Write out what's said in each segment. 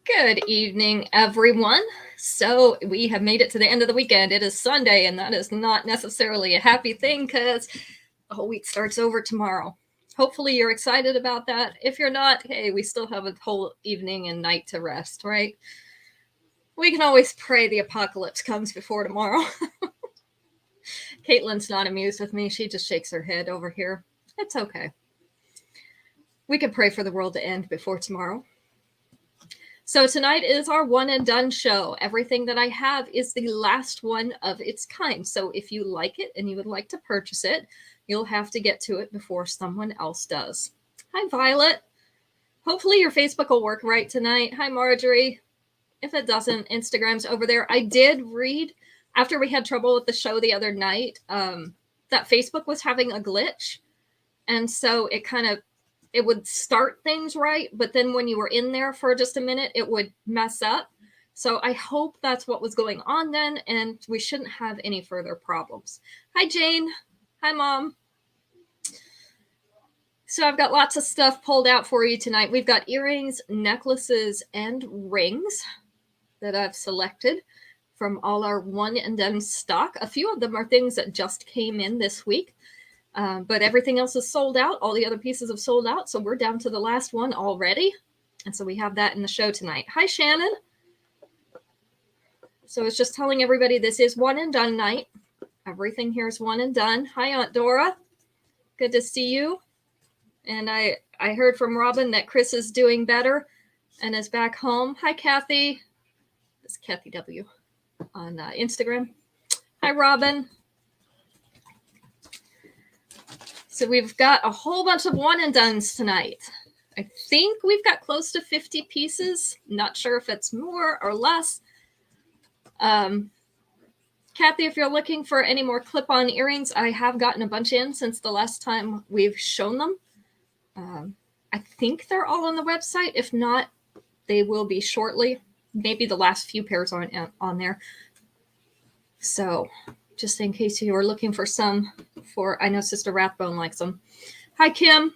Good evening, everyone. So we have made it to the end of the weekend. It is Sunday, and that is not necessarily a happy thing because the whole week starts over tomorrow. Hopefully you're excited about that. If you're not, hey, we still have a whole evening and night to rest, right? We can always pray the apocalypse comes before tomorrow. Caitlin's not amused with me. She just shakes her head over here. It's okay. We can pray for the world to end before tomorrow. So tonight is our one and done show. Everything that I have is the last one of its kind. So if you like it and you would like to purchase it, you'll have to get to it before someone else does. Hi, Violet. Hopefully your Facebook will work right tonight. Hi, Marjorie. If it doesn't, Instagram's over there. I did read after we had trouble with the show the other night that Facebook was having a glitch. And so it would start things right, but then when you were in there for just a minute, it would mess up. So I hope that's what was going on then, and we shouldn't have any further problems. Hi, Jane. Hi, Mom. So I've got lots of stuff pulled out for you tonight. We've got earrings, necklaces, and rings that I've selected from all our one and done stock. A few of them are things that just came in this week. But everything else is sold out. All the other pieces have sold out. So we're down to the last one already. And so we have that in the show tonight. Hi, Shannon. So I was just telling everybody this is one and done night. Everything here is one and done. Hi, Aunt Dora. Good to see you. And I heard from Robin that Chris is doing better and is back home. Hi, Kathy. It's Kathy W. on Instagram. Hi, Robin. So we've got a whole bunch of one and dones tonight. I think we've got close to 50 pieces. Not sure if it's more or less. Kathy, if you're looking for any more clip-on earrings, I have gotten a bunch in since the last time we've shown them. I think they're all on the website. If not, they will be shortly. Maybe the last few pairs aren't on there. So just in case you were looking for some I know Sister Rathbone likes them. Hi, Kim.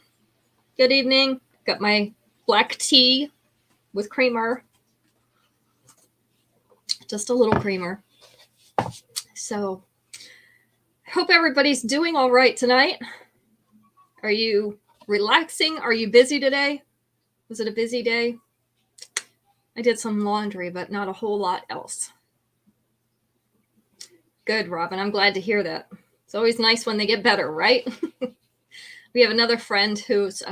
Good evening. Got my black tea with creamer. Just a little creamer. So hope everybody's doing all right tonight. Are you relaxing? Are you busy today? Was it a busy day? I did some laundry, but not a whole lot else. Good, Robin. I'm glad to hear that. It's always nice when they get better, right? We have another friend whose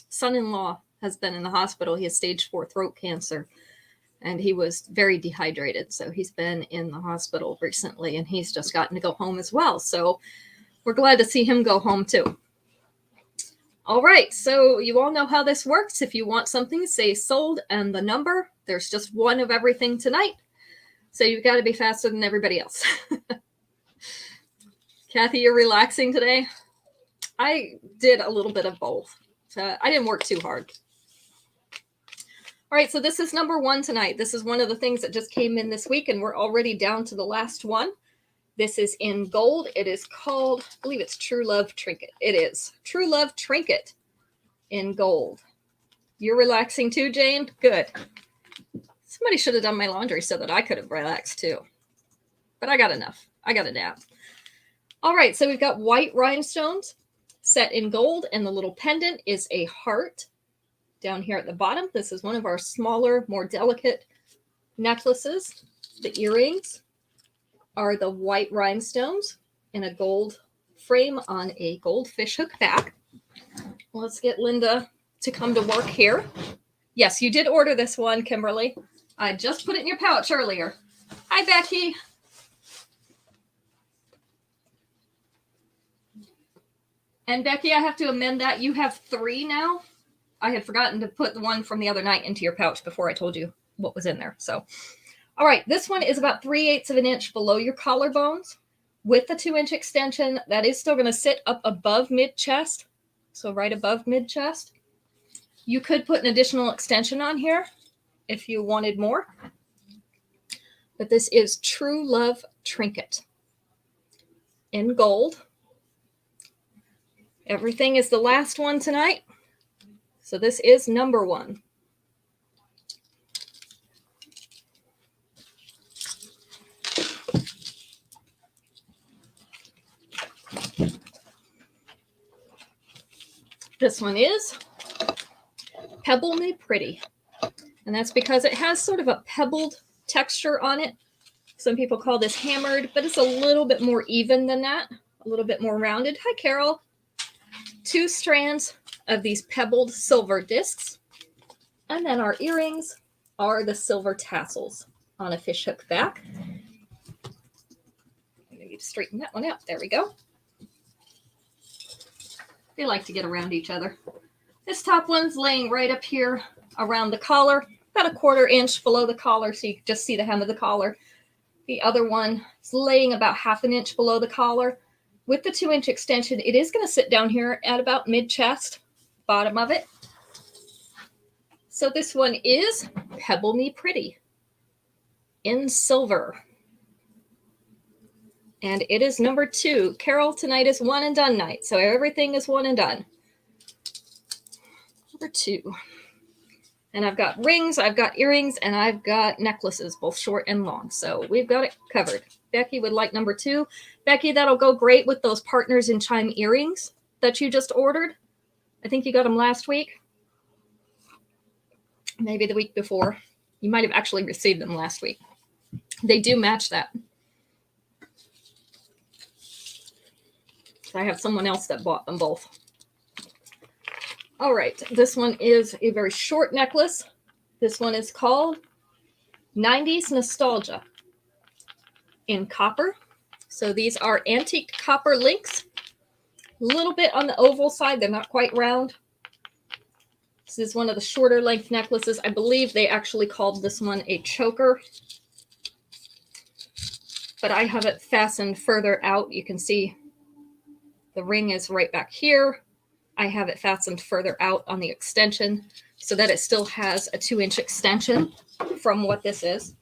son-in-law has been in the hospital. He has stage 4 throat cancer, and he was very dehydrated. So he's been in the hospital recently, and he's just gotten to go home as well. So we're glad to see him go home too. All right, so you all know how this works. If you want something, say sold and the number. There's just one of everything tonight. So you've got to be faster than everybody else. Kathy, you're relaxing today? I did a little bit of both. So I didn't work too hard. All right, so this is number one tonight. This is one of the things that just came in this week, and we're already down to the last one. This is in gold. It is called, I believe it's True Love Trinket. It is True Love Trinket in gold. You're relaxing too, Jane? Good. Somebody should have done my laundry so that I could have relaxed too. But I got enough. I got a nap. All right, so we've got white rhinestones set in gold, and the little pendant is a heart down here at the bottom. This is one of our smaller, more delicate necklaces. The earrings are the white rhinestones in a gold frame on a goldfish hook back. Let's get Linda to come to work here. Yes, you did order this one, Kimberly. I just put it in your pouch earlier. Hi, Becky. And Becky, I have to amend that. You have 3 now. I had forgotten to put the one from the other night into your pouch before I told you what was in there. So, all right, this one is about 3/8 of an inch below your collarbones with the 2-inch extension. That is still going to sit up above mid-chest. So right above mid-chest. You could put an additional extension on here if you wanted more. But this is True Love Trinket in gold. Everything is the last one tonight. So this is number one. This one is Pebble Me Pretty. And that's because it has sort of a pebbled texture on it. Some people call this hammered, but it's a little bit more even than that, a little bit more rounded. Hi, Carol. 2 strands of these pebbled silver discs. And then our earrings are the silver tassels on a fishhook back. I need to straighten that one out. There we go. They like to get around each other. This top one's laying right up here around the collar, about a 1/4 inch below the collar, so you can just see the hem of the collar. The other one is laying about 1/2 inch below the collar. With the 2-inch extension, it is going to sit down here at about mid-chest, bottom of it. So this one is Pebble Me Pretty in silver. And it is number 2. Carol, tonight is one and done night. So everything is one and done. Number 2. And I've got rings, I've got earrings, and I've got necklaces, both short and long. So we've got it covered. Becky would like number 2. Becky, that'll go great with those Partners in Chime earrings that you just ordered. I think you got them last week. Maybe the week before. You might have actually received them last week. They do match that. I have someone else that bought them both. All right, this one is a very short necklace. This one is called 90s Nostalgia in copper. So these are antique copper links. A little bit on the oval side. They're not quite round. This is one of the shorter length necklaces. I believe they actually called this one a choker. But I have it fastened further out. You can see the ring is right back here. I have it fastened further out on the extension so that it still has a 2-inch extension from what this is.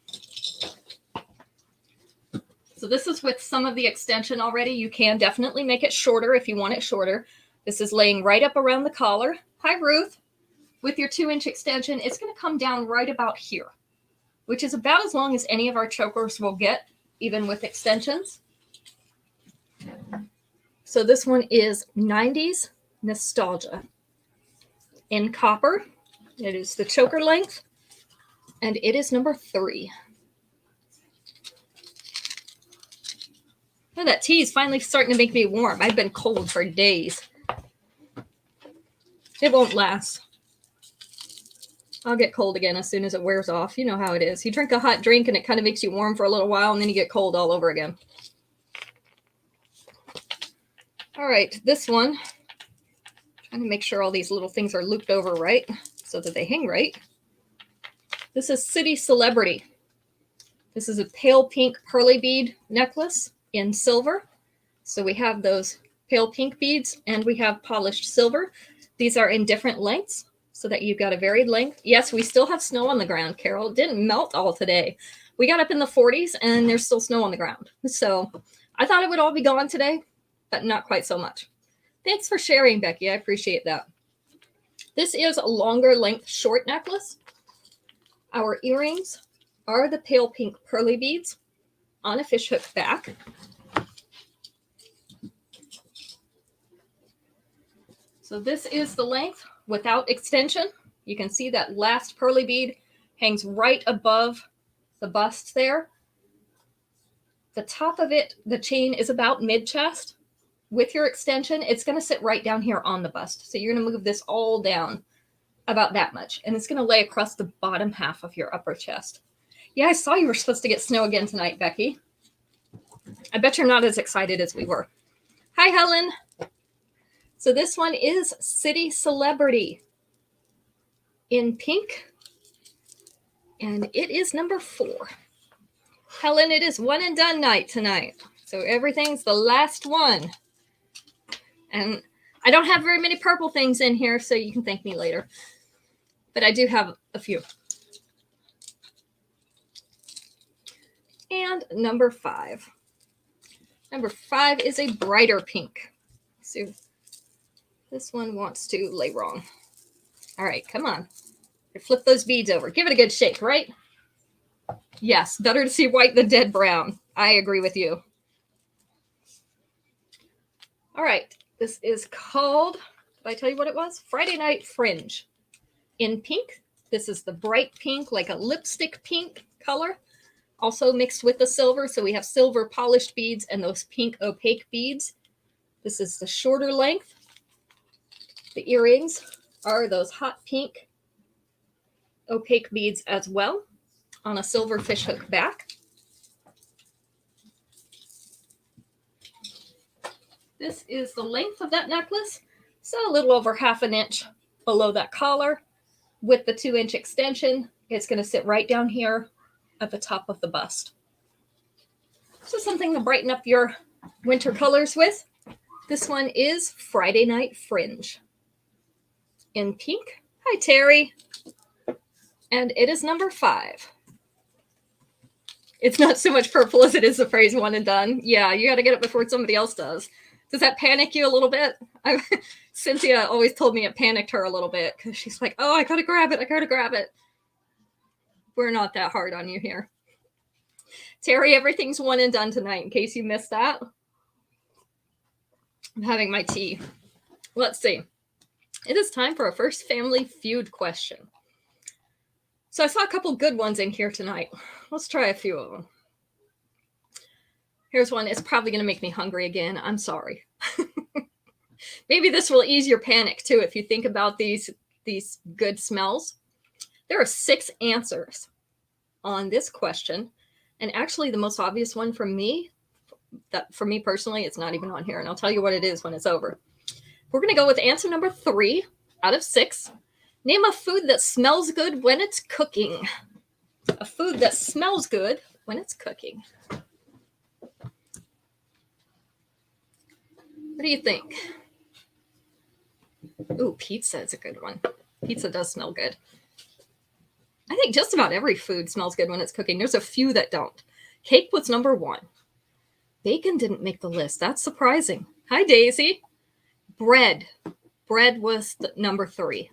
So this is with some of the extension already. You can definitely make it shorter if you want it shorter. This is laying right up around the collar. Hi, Ruth. With your 2-inch extension, it's going to come down right about here, which is about as long as any of our chokers will get, even with extensions. So this one is 90s Nostalgia in copper. It is the choker length, and it is number 3. Oh, that tea is finally starting to make me warm. I've been cold for days. It won't last. I'll get cold again as soon as it wears off. You know how it is. You drink a hot drink and it kind of makes you warm for a little while, and then you get cold all over again. All right, this one, trying to make sure all these little things are looped over right so that they hang right. This is City Celebrity. This is a pale pink pearly bead necklace in silver. So we have those pale pink beads and we have polished silver. These are in different lengths so that you've got a varied length. Yes, we still have snow on the ground, Carol. It didn't melt all today. We got up in the 40s and there's still snow on the ground. So I thought it would all be gone today, but not quite so much. Thanks for sharing, Becky. I appreciate that. This is a longer length short necklace. Our earrings are the pale pink pearly beads on a fishhook back. So this is the length without extension. You can see that last pearly bead hangs right above the bust there. The top of it, the chain is about mid-chest. With your extension, it's going to sit right down here on the bust. So you're going to move this all down about that much. And it's going to lay across the bottom half of your upper chest. Yeah, I saw you were supposed to get snow again tonight, Becky. I bet you're not as excited as we were. Hi, Helen. So this one is City Celebrity in pink. And it is number 4. Helen, it is one and done night tonight. So everything's the last one. And I don't have very many purple things in here, so you can thank me later. But I do have a few. And number 5. Number 5 is a brighter pink. So this one wants to lay wrong. All right, come on. Flip those beads over. Give it a good shake, right? Yes, better to see white than dead brown. I agree with you. All right, this is called Did I tell you what it was? Friday Night Fringe in pink. This is the bright pink, like a lipstick pink color, also mixed with the silver. So we have silver polished beads and those pink opaque beads. This is the shorter length. The earrings are those hot pink opaque beads as well on a silver fishhook back. This is the length of that necklace, so a little over half an inch below that collar. With the 2-inch extension, it's going to sit right down here at the top of the bust. So something to brighten up your winter colors with. This one is Friday Night Fringe in pink. Hi, Terry. And it is number 5. It's not so much purple as it is the phrase one and done. Yeah, you got to get it before somebody else does. Does that panic you a little bit? Cynthia always told me it panicked her a little bit because she's like, oh, I got to grab it. I got to grab it. We're not that hard on you here. Terry, everything's one and done tonight in case you missed that. I'm having my tea. Let's see. It is time for our first Family Feud question. So I saw a couple good ones in here tonight. Let's try a few of them. Here's one. It's probably going to make me hungry again. I'm sorry. Maybe this will ease your panic too if you think about these good smells. There are 6 answers on this question. And actually the most obvious one for me personally, it's not even on here. And I'll tell you what it is when it's over. We're going to go with answer number 3 out of 6. Name a food that smells good when it's cooking. A food that smells good when it's cooking. What do you think? Ooh, pizza is a good one. Pizza does smell good. I think just about every food smells good when it's cooking. There's a few that don't. Cake was number 1. Bacon didn't make the list. That's surprising. Hi, Daisy. Bread. Bread was the number 3.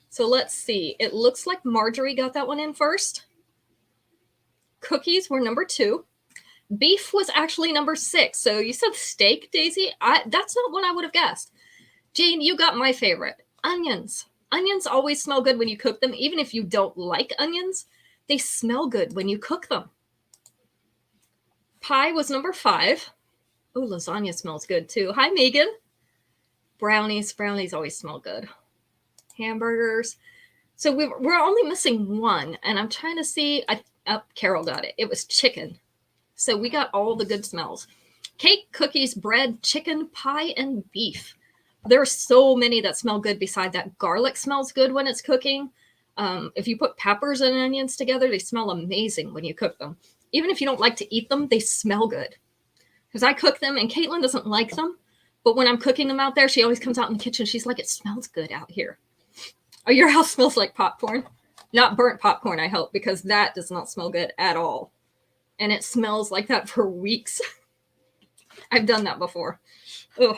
So let's see. It looks like Marjorie got that one in first. Cookies were number 2. Beef was actually number 6. So you said steak, Daisy. That's not one I would have guessed. Jane, you got my favorite. Onions. Onions always smell good when you cook them. Even if you don't like onions, they smell good when you cook them. Pie was number 5. Oh, lasagna smells good too. Hi, Megan. Brownies. Brownies always smell good. Hamburgers. So we're only missing one. And I'm trying to see. Carol got it. It was chicken. So we got all the good smells. Cake, cookies, bread, chicken, pie, and beef. There are so many that smell good beside that. Garlic smells good when it's cooking. If you put peppers and onions together, they smell amazing when you cook them. Even if you don't like to eat them, they smell good. Because I cook them, and Caitlin doesn't like them. But when I'm cooking them out there, she always comes out in the kitchen. She's like, it smells good out here. Oh, your house smells like popcorn? Not burnt popcorn, I hope, because that does not smell good at all. And it smells like that for weeks. I've done that before. Ugh.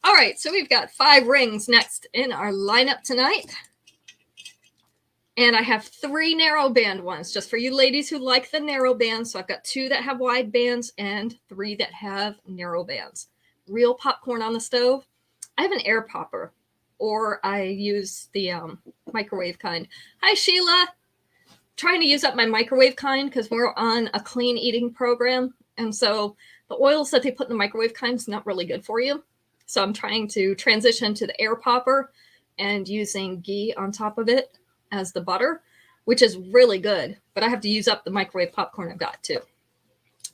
All right, so we've got 5 rings next in our lineup tonight. And I have 3 narrow band ones, just for you ladies who like the narrow bands. So I've got 2 that have wide bands and 3 that have narrow bands. Real popcorn on the stove. I have an air popper, or I use the microwave kind. Hi, Sheila. Trying to use up my microwave kind because we're on a clean eating program. And so the oils that they put in the microwave kind is not really good for you. So I'm trying to transition to the air popper and using ghee on top of it as the butter, which is really good. But I have to use up the microwave popcorn I've got too.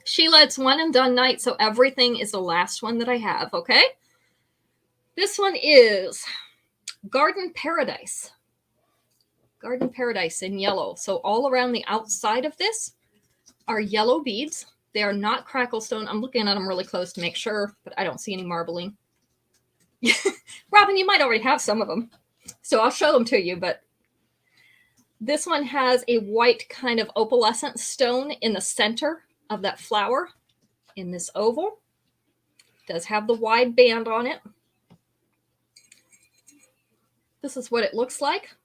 Sheila, it's one and done night. So everything is the last one that I have. Okay. This one is Garden Paradise. Garden Paradise in yellow. So all around the outside of this are yellow beads. They are not cracklestone. I'm looking at them really close to make sure, but I don't see any marbling. Robin, you might already have some of them. So I'll show them to you, but this one has a white kind of opalescent stone in the center of that flower in this oval. It does have the wide band on it. This is what it looks like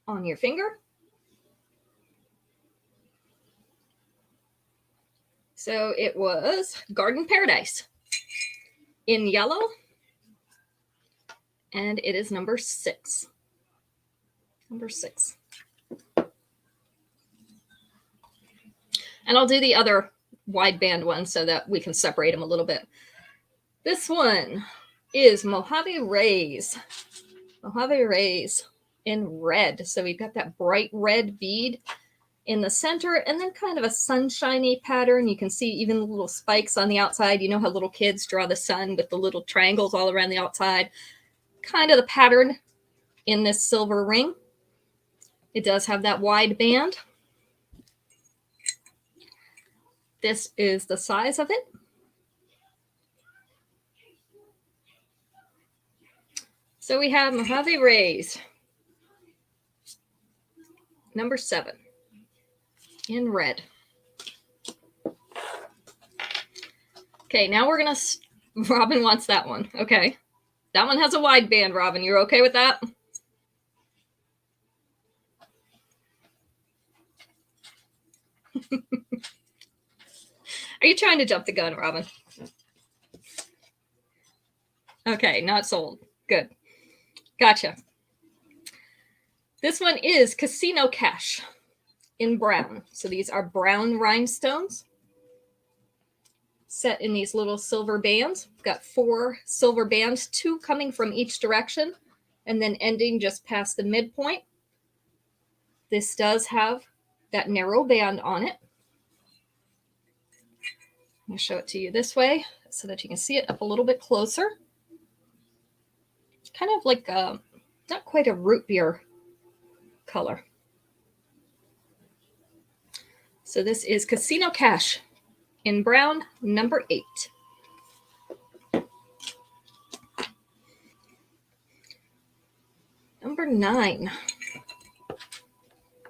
on your finger. So it was Garden Paradise in yellow. and it is number 6. Number 6. And I'll do the other wideband one so that we can separate them a little bit. This one is Mojave Rays. Mojave Rays in red. So we've got that bright red bead in the center and then kind of a sunshiny pattern. You can see even the little spikes on the outside. You know how little kids draw the sun with the little triangles all around the outside. Kind of the pattern in this silver ring. It does have that wide band. This is the size of it. So we have Mojave Rays, number 7, in red. Okay, now we're going to... Robin wants that one. Okay. That one has a wide band, Robin. You're okay with that? Are you trying to jump the gun, Robin? Okay, not sold. Good. Gotcha. This one is Casino Cash in brown. So these are brown rhinestones set in these little silver bands. We've got 4 silver bands, 2 coming from each direction and then ending just past the midpoint. This does have that narrow band on it. I'm going to show it to you this way so that you can see it up a little bit closer. It's kind of like not quite a root beer color. So this is Casino Cash in brown, number 8. Number 9.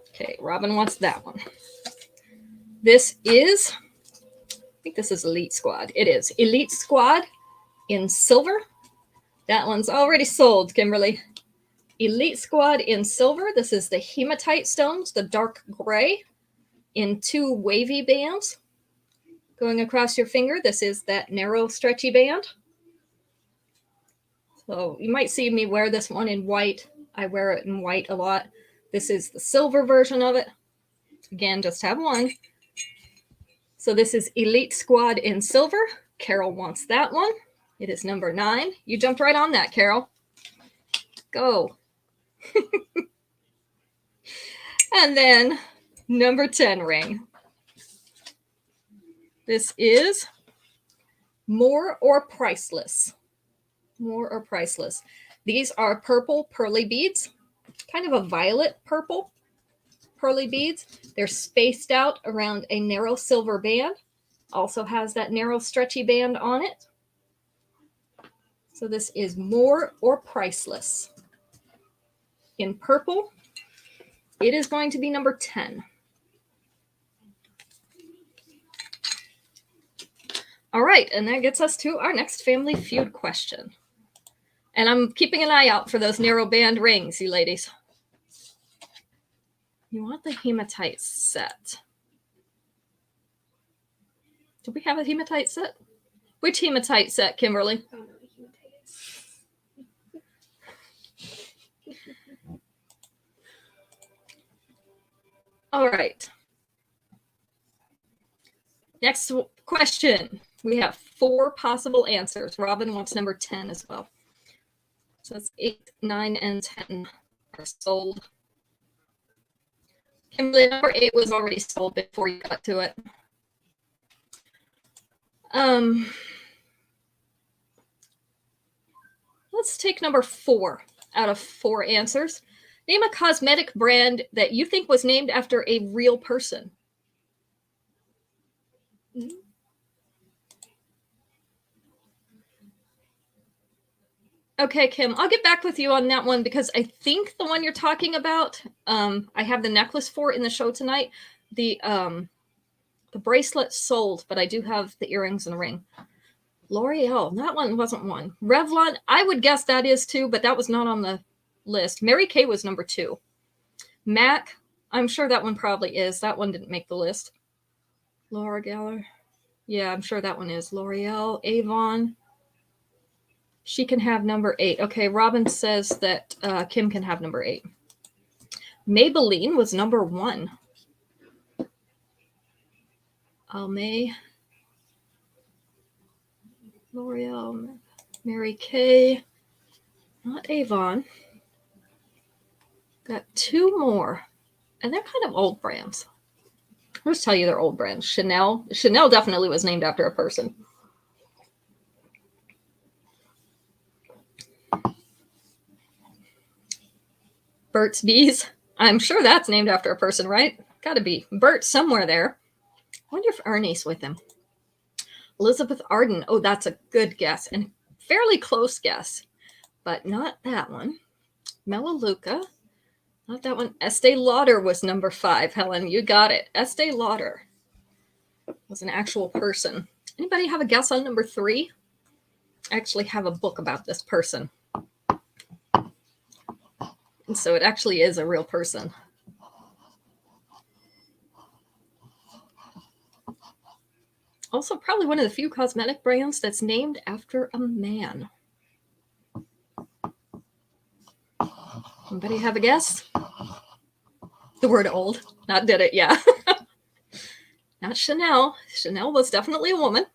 Okay, Robin wants that one. This is... I think this is Elite Squad. It is Elite Squad in silver. That one's already sold, Kimberly. Elite Squad in silver. This is the hematite stones, the dark gray, in 2 wavy bands going across your finger. This is that narrow, stretchy band. So you might see me wear this one in white. I wear it in white a lot. This is the silver version of it. Again, just have one. So this is Elite Squad in silver. Carol wants that one. It is number 9. You jumped right on that, Carol. Go. And then number 10 ring. This is More or Priceless. More or Priceless. These are purple pearly beads, kind of a violet purple pearly beads. They're spaced out around a narrow silver band. Also has that narrow stretchy band on it. So this is More or Priceless. In purple, it is going to be number 10. All right, and that gets us to our next Family Feud question. And I'm keeping an eye out for those narrow band rings, you ladies. You want the hematite set. Do we have a hematite set? Which hematite set, Kimberly? I don't know what hematite is. All right. Next question. We have 4 possible answers. Robin wants number 10 as well. So that's 8, 9, and 10 are sold. Kimberly, number 8 was already sold before you got to it. Let's take number 4 out of 4 answers. Name a cosmetic brand that you think was named after a real person. Mm-hmm. Okay, Kim, I'll get back with you on that one because I think the one you're talking about, I have the necklace for in the show tonight. The bracelet sold, but I do have the earrings and the ring. L'Oreal, that one wasn't one. Revlon, I would guess that is too, but that was not on the list. Mary Kay was number 2. MAC, I'm sure that one probably is. That one didn't make the list. L'Oreal, yeah, I'm sure that one is. L'Oreal, Avon. She can have number 8. Okay, Robin says that Kim can have number 8. Maybelline was number 1. May, L'Oreal, Mary Kay, not Avon. Got 2 more, and they're kind of old brands. I'll just tell you they're old brands. Chanel. Chanel definitely was named after a person. Burt's Bees. I'm sure that's named after a person, right? Gotta be. Bert somewhere there. I wonder if Ernie's with him. Elizabeth Arden. Oh, that's a good guess and fairly close guess, but not that one. Melaleuca. Not that one. Estee Lauder was number 5. Helen, you got it. Estee Lauder was an actual person. Anybody have a guess on number 3? I actually have a book about this person. And so it actually is a real person. Also, probably one of the few cosmetic brands that's named after a man. Anybody have a guess? The word old. Not did it, yeah. Not Chanel. Chanel was definitely a woman.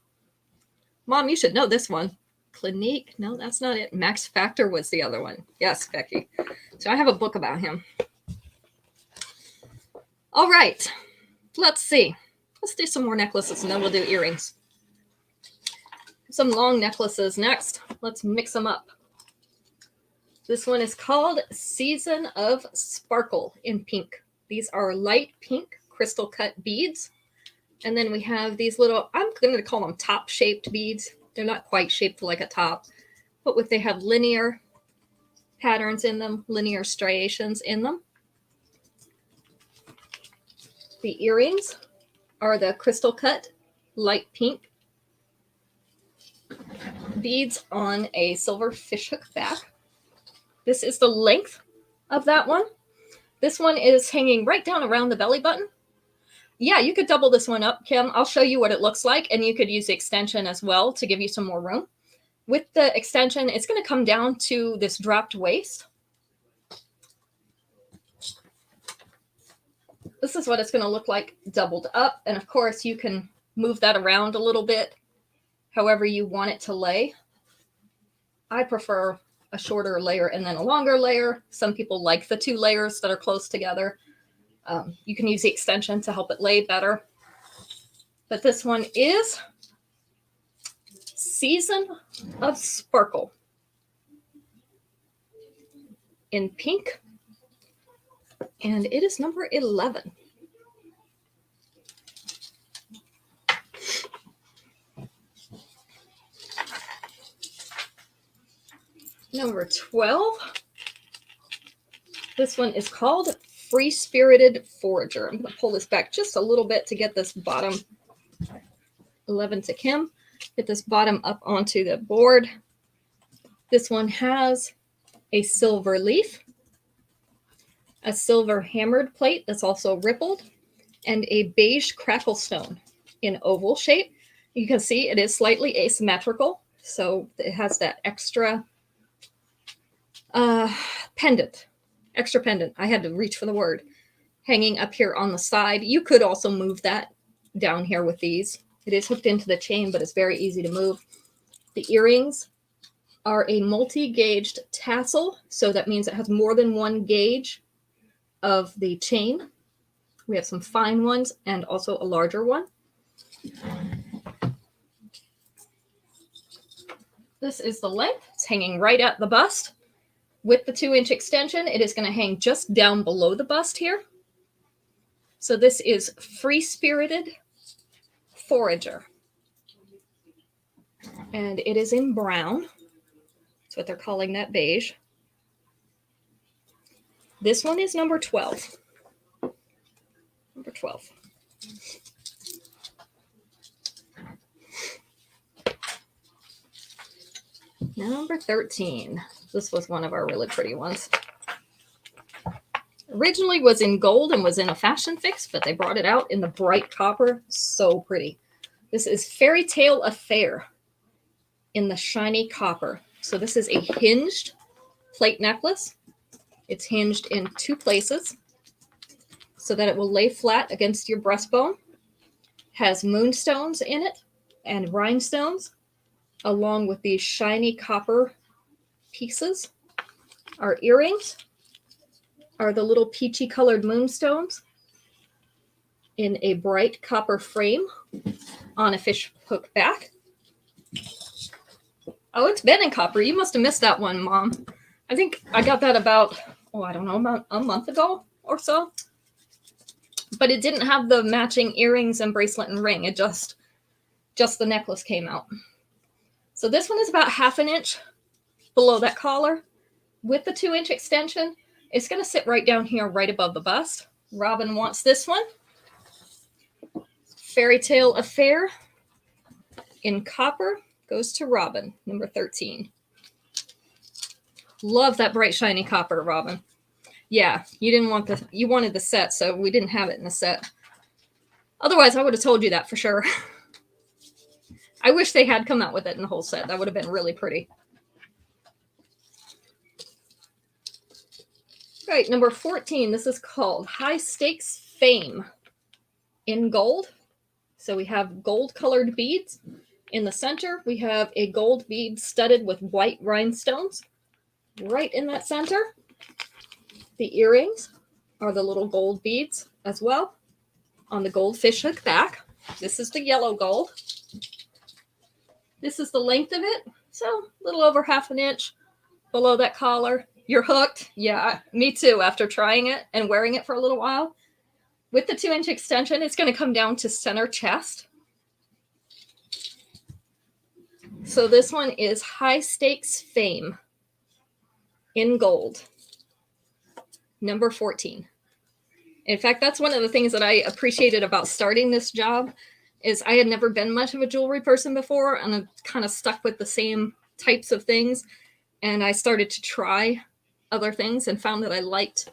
Mom, you should know this one. Clinique. No, that's not it. Max Factor was the other one. Yes, Becky. So I have a book about him. All right. Let's see. Let's do some more necklaces and then we'll do earrings. Some long necklaces next. Let's mix them up. This one is called Season of Sparkle in pink. These are light pink crystal cut beads. And then we have these little, I'm going to call them top shaped beads. They're not quite shaped like a top, but they have linear patterns in them, linear striations in them. The earrings are the crystal cut light pink beads on a silver fishhook back. This is the length of that one. This one is hanging right down around the belly button. Yeah, you could double this one up, Kim. I'll show you what it looks like, and you could use the extension as well to give you some more room. With the extension, it's going to come down to this dropped waist. This is what it's going to look like doubled up, and of course, you can move that around a little bit, however you want it to lay. I prefer a shorter layer and then a longer layer. Some people like the 2 layers that are close together. You can use the extension to help it lay better. But this one is Season of Sparkle in pink. And it is number 11. Number 12. This one is called Free Spirited Forager. I'm going to pull this back just a little bit to get this bottom 11 to Kim. Get this bottom up onto the board. This one has a silver leaf, a silver hammered plate that's also rippled, and a beige crackle stone in oval shape. You can see it is slightly asymmetrical, so it has that extra pendant. Extra pendant. I had to reach for the word. Hanging up here on the side. You could also move that down here with these. It is hooked into the chain, but it's very easy to move. The earrings are a multi-gauged tassel. So that means it has more than one gauge of the chain. We have some fine ones and also a larger one. This is the length. It's hanging right at the bust. With the 2-inch extension, it is going to hang just down below the bust here. So this is Free Spirited Forager. And it is in brown. That's what they're calling that beige. This one is number 12. Number 12. Number 13. This was one of our really pretty ones. Originally was in gold and was in a fashion fix, but they brought it out in the bright copper. So pretty. This is Fairy Tale Affair in the shiny copper. So this is a hinged plate necklace. It's hinged in 2 places so that it will lay flat against your breastbone. Has moonstones in it and rhinestones, along with these shiny copper pieces. Our earrings are the little peachy colored moonstones in a bright copper frame on a fish hook back. Oh, it's been in copper. You must have missed that one, Mom. I think I got that about, I don't know, about a month ago or so. But it didn't have the matching earrings and bracelet and ring. It just the necklace came out. So this one is about 1/2 inch below that collar. With the 2-inch extension, it's going to sit right down here, right above the bust. Robin wants this one. Fairy Tale Affair in copper goes to Robin, number 13. Love that bright, shiny copper, Robin. Yeah, you wanted the set, so we didn't have it in the set. Otherwise, I would have told you that for sure. I wish they had come out with it in the whole set. That would have been really pretty. All right, number 14. This is called High Stakes Fame in gold. So we have gold-colored beads. In the center, we have a gold bead studded with white rhinestones. Right in that center, the earrings are the little gold beads as well on the gold fish hook back. This is the yellow gold. This is the length of it, so a little over 1/2 inch below that collar. You're hooked. Yeah, me too, after trying it and wearing it for a little while. With the 2-inch extension, it's going to come down to center chest. So this one is High Stakes Fame in gold, number 14. In fact, that's one of the things that I appreciated about starting this job is I had never been much of a jewelry person before, and I'm kind of stuck with the same types of things. And I started to try other things and found that I liked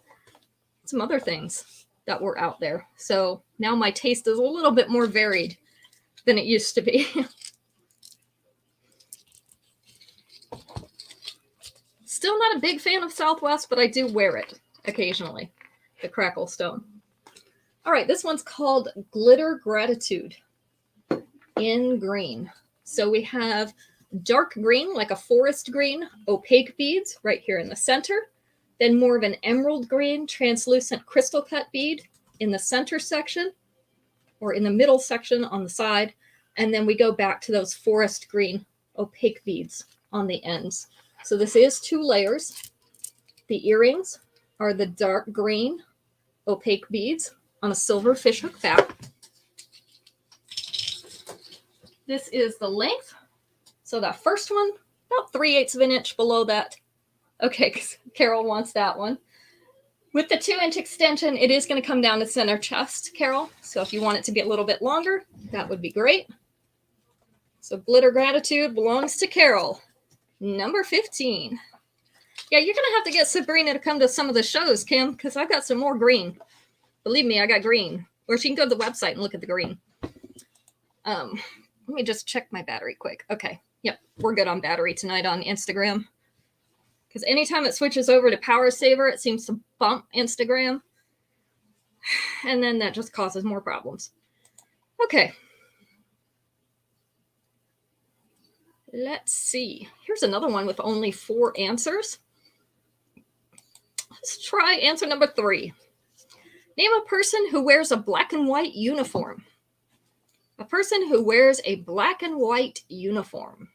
some other things that were out there. So now my taste is a little bit more varied than it used to be. Still not a big fan of Southwest, but I do wear it occasionally, the crackle stone. All right, this one's called Glitter Gratitude in green. So we have dark green, like a forest green, opaque beads right here in the center. Then more of an emerald green, translucent crystal cut bead in the center section, or in the middle section on the side. And then we go back to those forest green, opaque beads on the ends. So this is 2 layers. The earrings are the dark green, opaque beads on a silver fishhook back. This is the length. So that first one, about 3/8 of an inch below that. Okay, because Carol wants that one. With the 2-inch extension, it is going to come down to center chest, Carol. So if you want it to be a little bit longer, that would be great. So Glitter Gratitude belongs to Carol, number 15. Yeah, you're going to have to get Sabrina to come to some of the shows, Kim, because I've got some more green. Believe me, I got green. Or she can go to the website and look at the green. Let me just check my battery quick. Okay. Yep. We're good on battery tonight on Instagram. Because anytime it switches over to Power Saver, it seems to bump Instagram. And then that just causes more problems. Okay. Let's see. Here's another one with only 4 answers. Let's try answer number 3. Name a person who wears a black and white uniform. A person who wears a black and white uniform.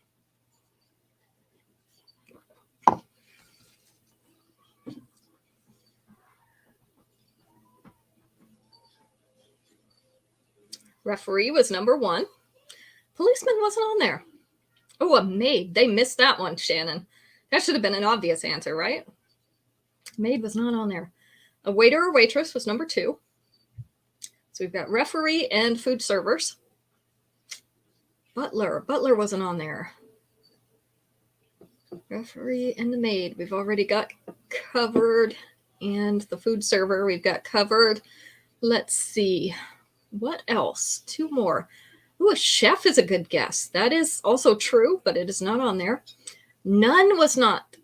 Referee was number 1. Policeman wasn't on there. Oh, a maid. They missed that one, Shannon. That should have been an obvious answer, right? Maid was not on there. A waiter or waitress was number 2. So we've got referee and food servers. Butler. Butler wasn't on there. Referee and the maid. We've already got covered. And the food server we've got covered. Let's see. What else? 2 more. Ooh, a chef is a good guess. That is also true, but it is not on there. None was not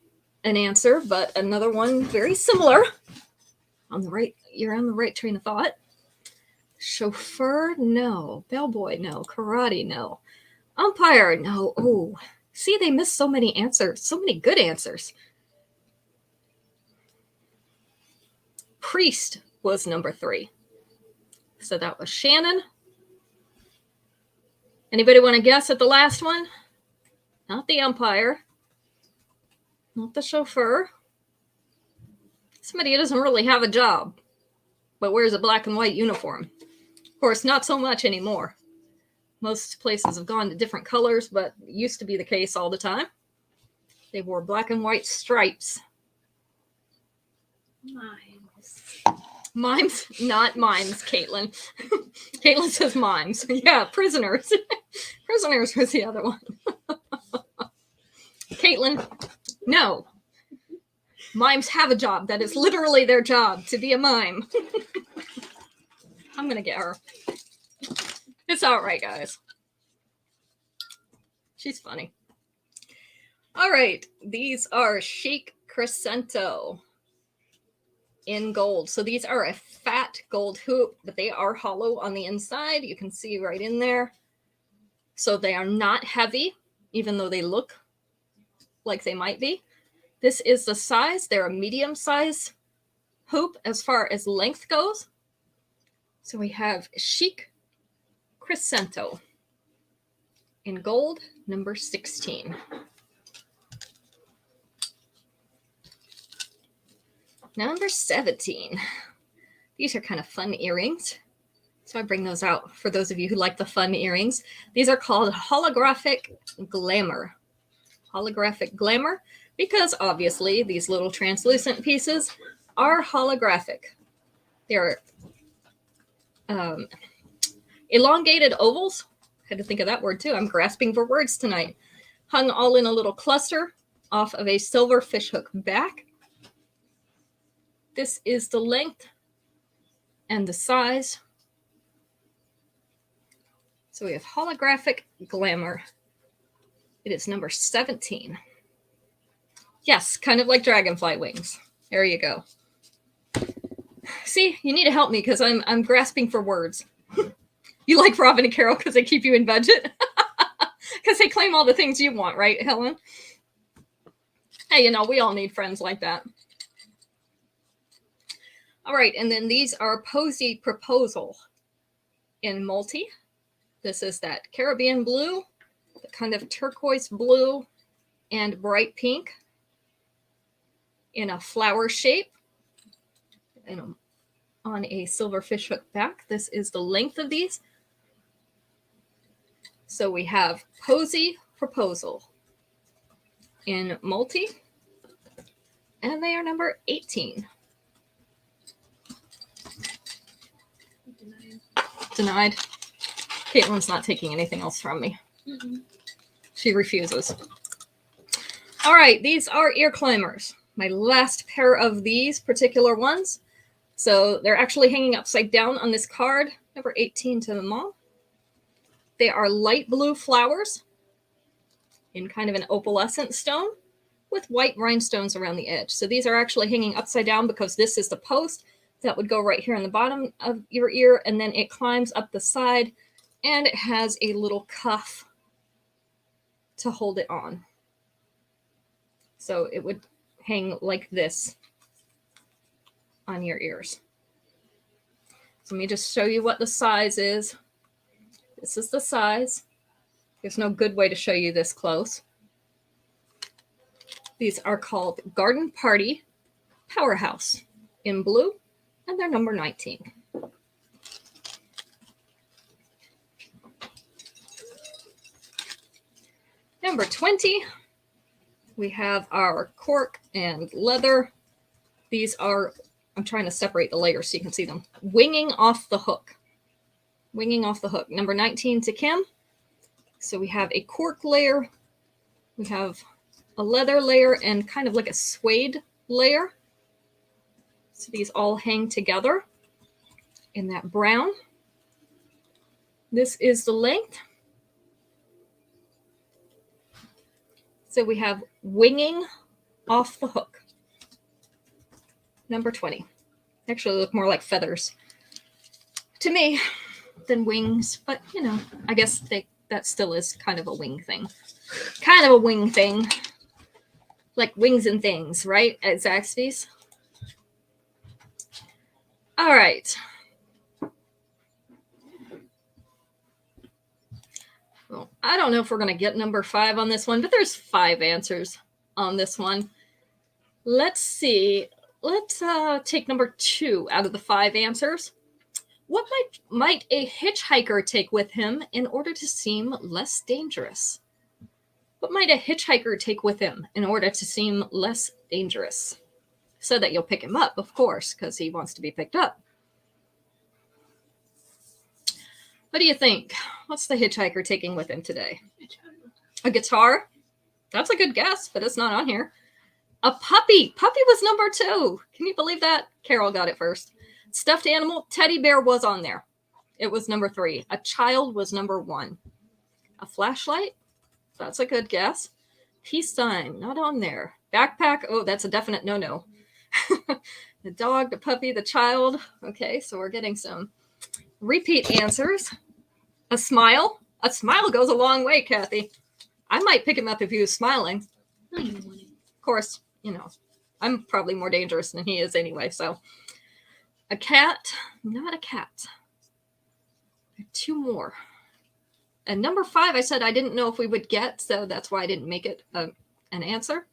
an answer, but another one very similar. On the right, you're on the right train of thought. Chauffeur, no. Bellboy, no. Karate, no. Umpire, no. Oh, see, they missed so many answers. So many good answers. Priest was number 3. So that was Shannon. Anybody want to guess at the last one? Not the umpire. Not the chauffeur. Somebody who doesn't really have a job, but wears a black and white uniform. Of course, not so much anymore. Most places have gone to different colors, but it used to be the case all the time. They wore black and white stripes. Mimes. Mimes? Not mimes, Caitlin. Caitlin says mimes. Yeah, prisoners. Prisoners was the other one. Caitlin, no. Mimes have a job. That is literally their job, to be a mime. I'm going to get her. It's all right, guys. She's funny. All right. These are Chic Crescento in gold. So these are a fat gold hoop, but they are hollow on the inside. You can see right in there. So they are not heavy, even though they look like they might be. This is the size. They're a medium size hoop as far as length goes. So we have Chic Crescento in gold, number 16. Number 17. These are kind of fun earrings. So I bring those out for those of you who like the fun earrings. These are called Holographic Glamour. Holographic Glamour, because obviously these little translucent pieces are holographic. They're elongated ovals. Had to think of that word too. I'm grasping for words tonight. Hung all in a little cluster off of a silver fishhook back. This is the length and the size. So we have Holographic Glamour. It is number 17. Yes, kind of like dragonfly wings. There you go. See, you need to help me because I'm grasping for words. You like Robin and Carol because they keep you in budget? Because they claim all the things you want, right, Helen? Hey, you know, we all need friends like that. All right, and then these are Posy Proposal in multi. This is that Caribbean blue, the kind of turquoise blue, and bright pink in a flower shape and on a silver fishhook back. This is the length of these. So we have Posy Proposal in multi, and they are number 18. Denied. Caitlin's not taking anything else from me. Mm-hmm. She refuses. All right, these are ear climbers. My last pair of these particular ones. So they're actually hanging upside down on this card, number 18 to the mom. They are light blue flowers in kind of an opalescent stone with white rhinestones around the edge. So these are actually hanging upside down because this is the post that would go right here in the bottom of your ear, and then it climbs up the side, and it has a little cuff to hold it on. So it would hang like this on your ears. So let me just show you what the size is. This is the size. There's no good way to show you this close. These are called Garden Party Powerhouse in blue, and they're number 19. Number 20, we have our cork and leather. These are, I'm trying to separate the layers so you can see them. Winging Off the Hook. Winging Off the Hook. Number 19 to Kim. So we have a cork layer. We have a leather layer and kind of like a suede layer. So these all hang together in that brown. This is the length. So we have winging off the hook. Number 20. Actually look more like feathers to me than wings, but you know, I guess that still is kind of a wing thing. Kind of a wing thing. Like wings and things, right? At Zaxby's. All right. Well, I don't know if we're going to get number 5 on this one, but there's 5 answers on this one. Let's see. Let's take number 2 out of the 5 answers. What might a hitchhiker take with him in order to seem less dangerous? What might a hitchhiker take with him in order to seem less dangerous? So that you'll pick him up, of course, because he wants to be picked up. What do you think? What's the hitchhiker taking with him today? A guitar? That's a good guess, but it's not on here. A puppy. Puppy was number 2. Can you believe that? Carol got it first. Stuffed animal. Teddy bear was on there. It was number 3. A child was number 1. A flashlight? That's a good guess. Peace sign. Not on there. Backpack. Oh, that's a definite no-no. The dog, the puppy, the child. Okay, so we're getting some repeat answers. A smile. A smile goes a long way, Kathy. I might pick him up if he was smiling. Of course, you know, I'm probably more dangerous than he is anyway, so. A cat. Not a cat. 2 more. And number 5, I said I didn't know if we would get, so that's why I didn't make it an answer.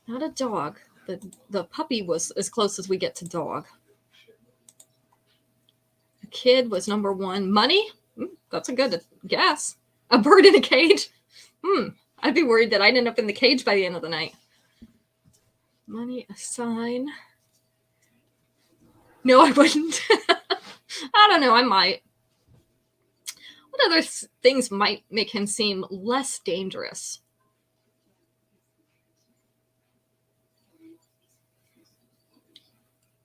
Not a dog. The puppy was as close as we get to dog. A kid was number 1. Money? That's a good guess. A bird in a cage? I'd be worried that I'd end up in the cage by the end of the night. Money, a sign. No, I wouldn't. I don't know. I might. What other things might make him seem less dangerous?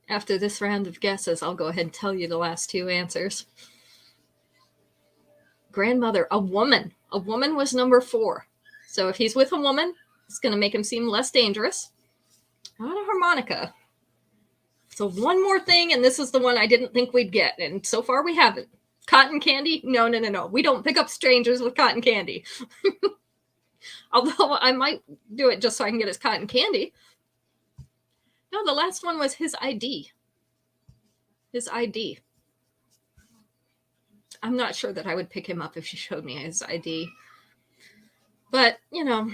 After this round of guesses, I'll go ahead and tell you the last 2 answers. Grandmother, a woman. A woman was number 4. So if he's with a woman, it's going to make him seem less dangerous. Not a harmonica. So one more thing, and this is the one I didn't think we'd get, and so far we haven't. Cotton candy? No. We don't pick up strangers with cotton candy. Although I might do it just so I can get his cotton candy. No, the last one was his ID. His ID. I'm not sure that I would pick him up if she showed me his ID. But, you know,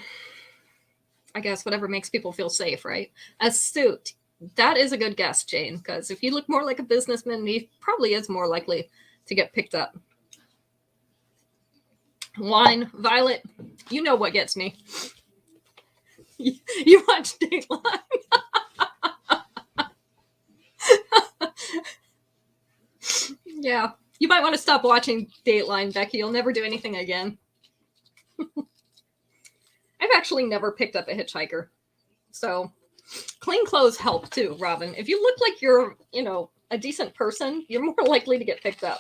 I guess whatever makes people feel safe, right? A suit. That is a good guess, Jane, because if you look more like a businessman, he probably is more likely to get picked up. Wine, Violet, you know what gets me. You watch Dateline. Yeah, you might want to stop watching Dateline, Becky. You'll never do anything again. I've actually never picked up a hitchhiker. So clean clothes help too, Robin. If you look like you're, you know, a decent person, you're more likely to get picked up.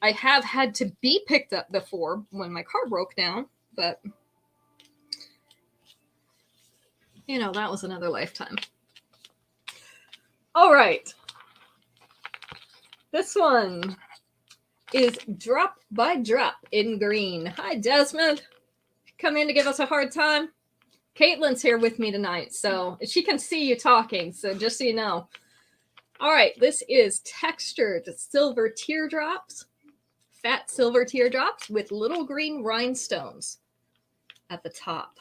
I have had to be picked up before when my car broke down, but you know, that was another lifetime. All right. This one is Drop by Drop in green. Hi, Desmond. Come in to give us a hard time. Caitlin's here with me tonight, so she can see you talking, so just so you know. All right, this is textured silver teardrops, fat silver teardrops with little green rhinestones at the top.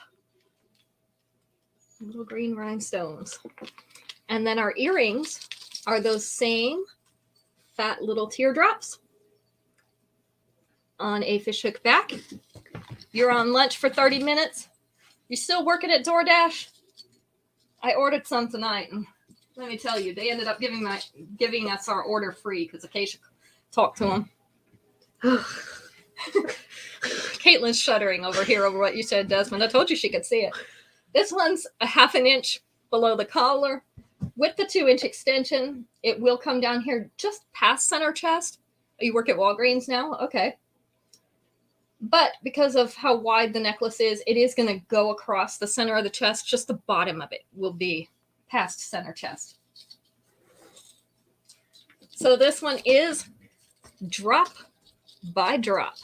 Little green rhinestones. And then our earrings are those same fat little teardrops on a fishhook back. You're on lunch for 30 minutes. You still working at DoorDash? I ordered some tonight, and let me tell you, they ended up giving us our order free because Acacia talked to them. Caitlin's shuddering over here over what you said, Desmond. I told you she could see it. This one's a 1/2 inch below the collar with the 2-inch extension. It will come down here just past center chest. You work at Walgreens now? Okay. But because of how wide the necklace is, it is going to go across the center of the chest. Just the bottom of it will be past center chest. So this one is Drop by Drop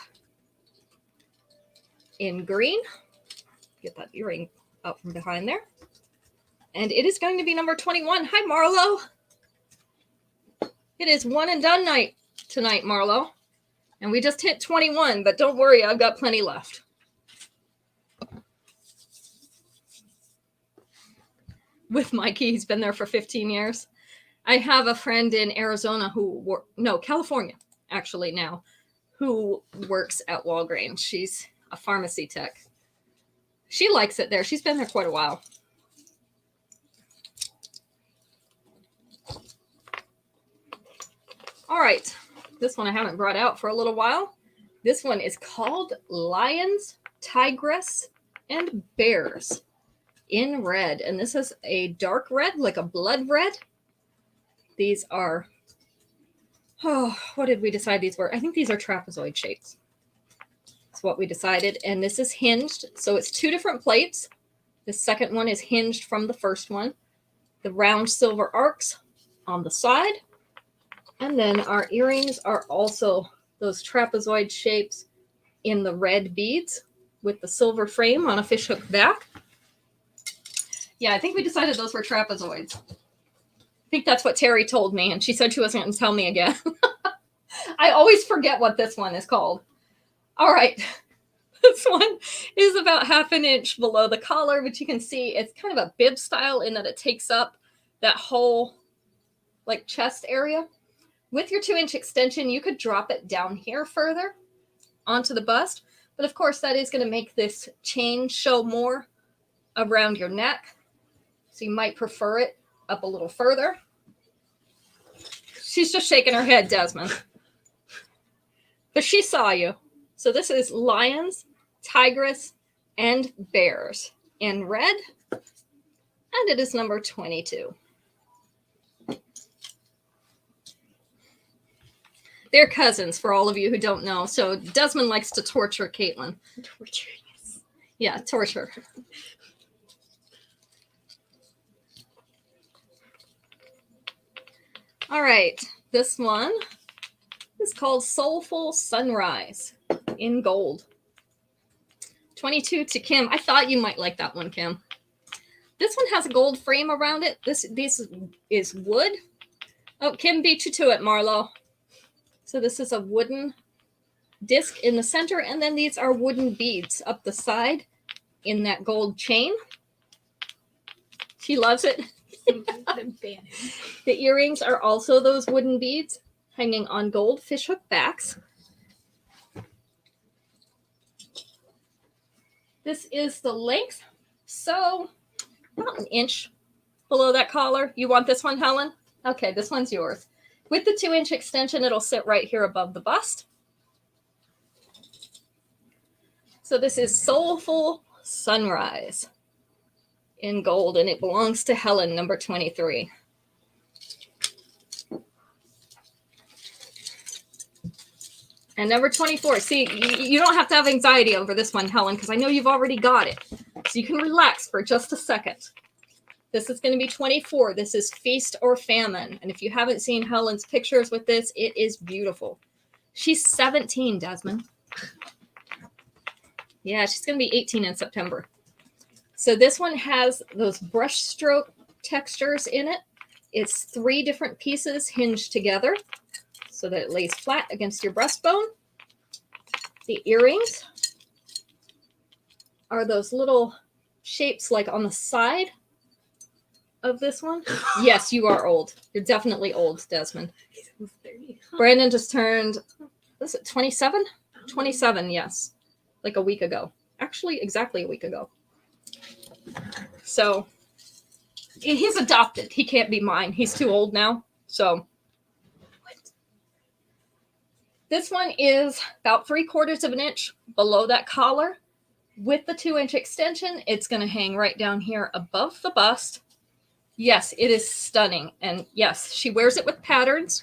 in green. Get that earring out from behind there. And it is going to be number 21. Hi, Marlo. It is one and done night tonight, Marlo. And we just hit 21, but don't worry, I've got plenty left. With Mikey, he's been there for 15 years. I have a friend in Arizona California, actually now, who works at Walgreens. She's a pharmacy tech. She likes it there. She's been there quite a while. All right. This one I haven't brought out for a little while. This one is called Lions, Tigress, and Bears in red. And this is a dark red, like a blood red. These are, what did we decide these were? I think these are trapezoid shapes. That's what we decided. And this is hinged. So it's two different plates. The second one is hinged from the first one. The round silver arcs on the side. And then our earrings are also those trapezoid shapes in the red beads with the silver frame on a fishhook back. Yeah, I think we decided those were trapezoids. I think that's what Terry told me, and she said she wasn't going to tell me again. I always forget what this one is called. All right. This one is about 1/2 inch below the collar, but you can see it's kind of a bib style in that it takes up that whole like chest area. With your 2-inch extension, you could drop it down here further onto the bust. But of course, that is going to make this chain show more around your neck. So you might prefer it up a little further. She's just shaking her head, Desmond. But she saw you. So this is Lions, Tigress, and Bears in red. And it is number 22. They're cousins, for all of you who don't know. So Desmond likes to torture Caitlin. Torture, yes. Yeah, torture. All right. This one is called Soulful Sunrise in gold. 22 to Kim. I thought you might like that one, Kim. This one has a gold frame around it. This is wood. Oh, Kim beat you to it, Marlo. So this is a wooden disc in the center, and then these are wooden beads up the side in that gold chain. She loves it. The earrings are also those wooden beads hanging on gold fishhook backs. This is the length, so about 1 inch below that collar. You want this one, Helen? Okay, this one's yours. With the 2-inch extension, it'll sit right here above the bust. So this is Soulful Sunrise in gold, and it belongs to Helen, number 23. And number 24. See, you don't have to have anxiety over this one, Helen, because I know you've already got it. So you can relax for just a second. This is going to be 24. This is Feast or Famine. And if you haven't seen Helen's pictures with this, it is beautiful. She's 17, Desmond. Yeah, she's going to be 18 in September. So this one has those brush stroke textures in it. It's 3 different pieces hinged together so that it lays flat against your breastbone. The earrings are those little shapes like on the side of this one. Yes, you are old. You're definitely old, Desmond. He's almost 30. Brandon just turned, was it 27? 27, yes. Like a week ago. Actually, exactly a week ago. So, he's adopted. He can't be mine. He's too old now. So, this one is about 3/4 of an inch below that collar. With the 2-inch extension, it's going to hang right down here above the bust. Yes, it is stunning. And yes, she wears it with patterns.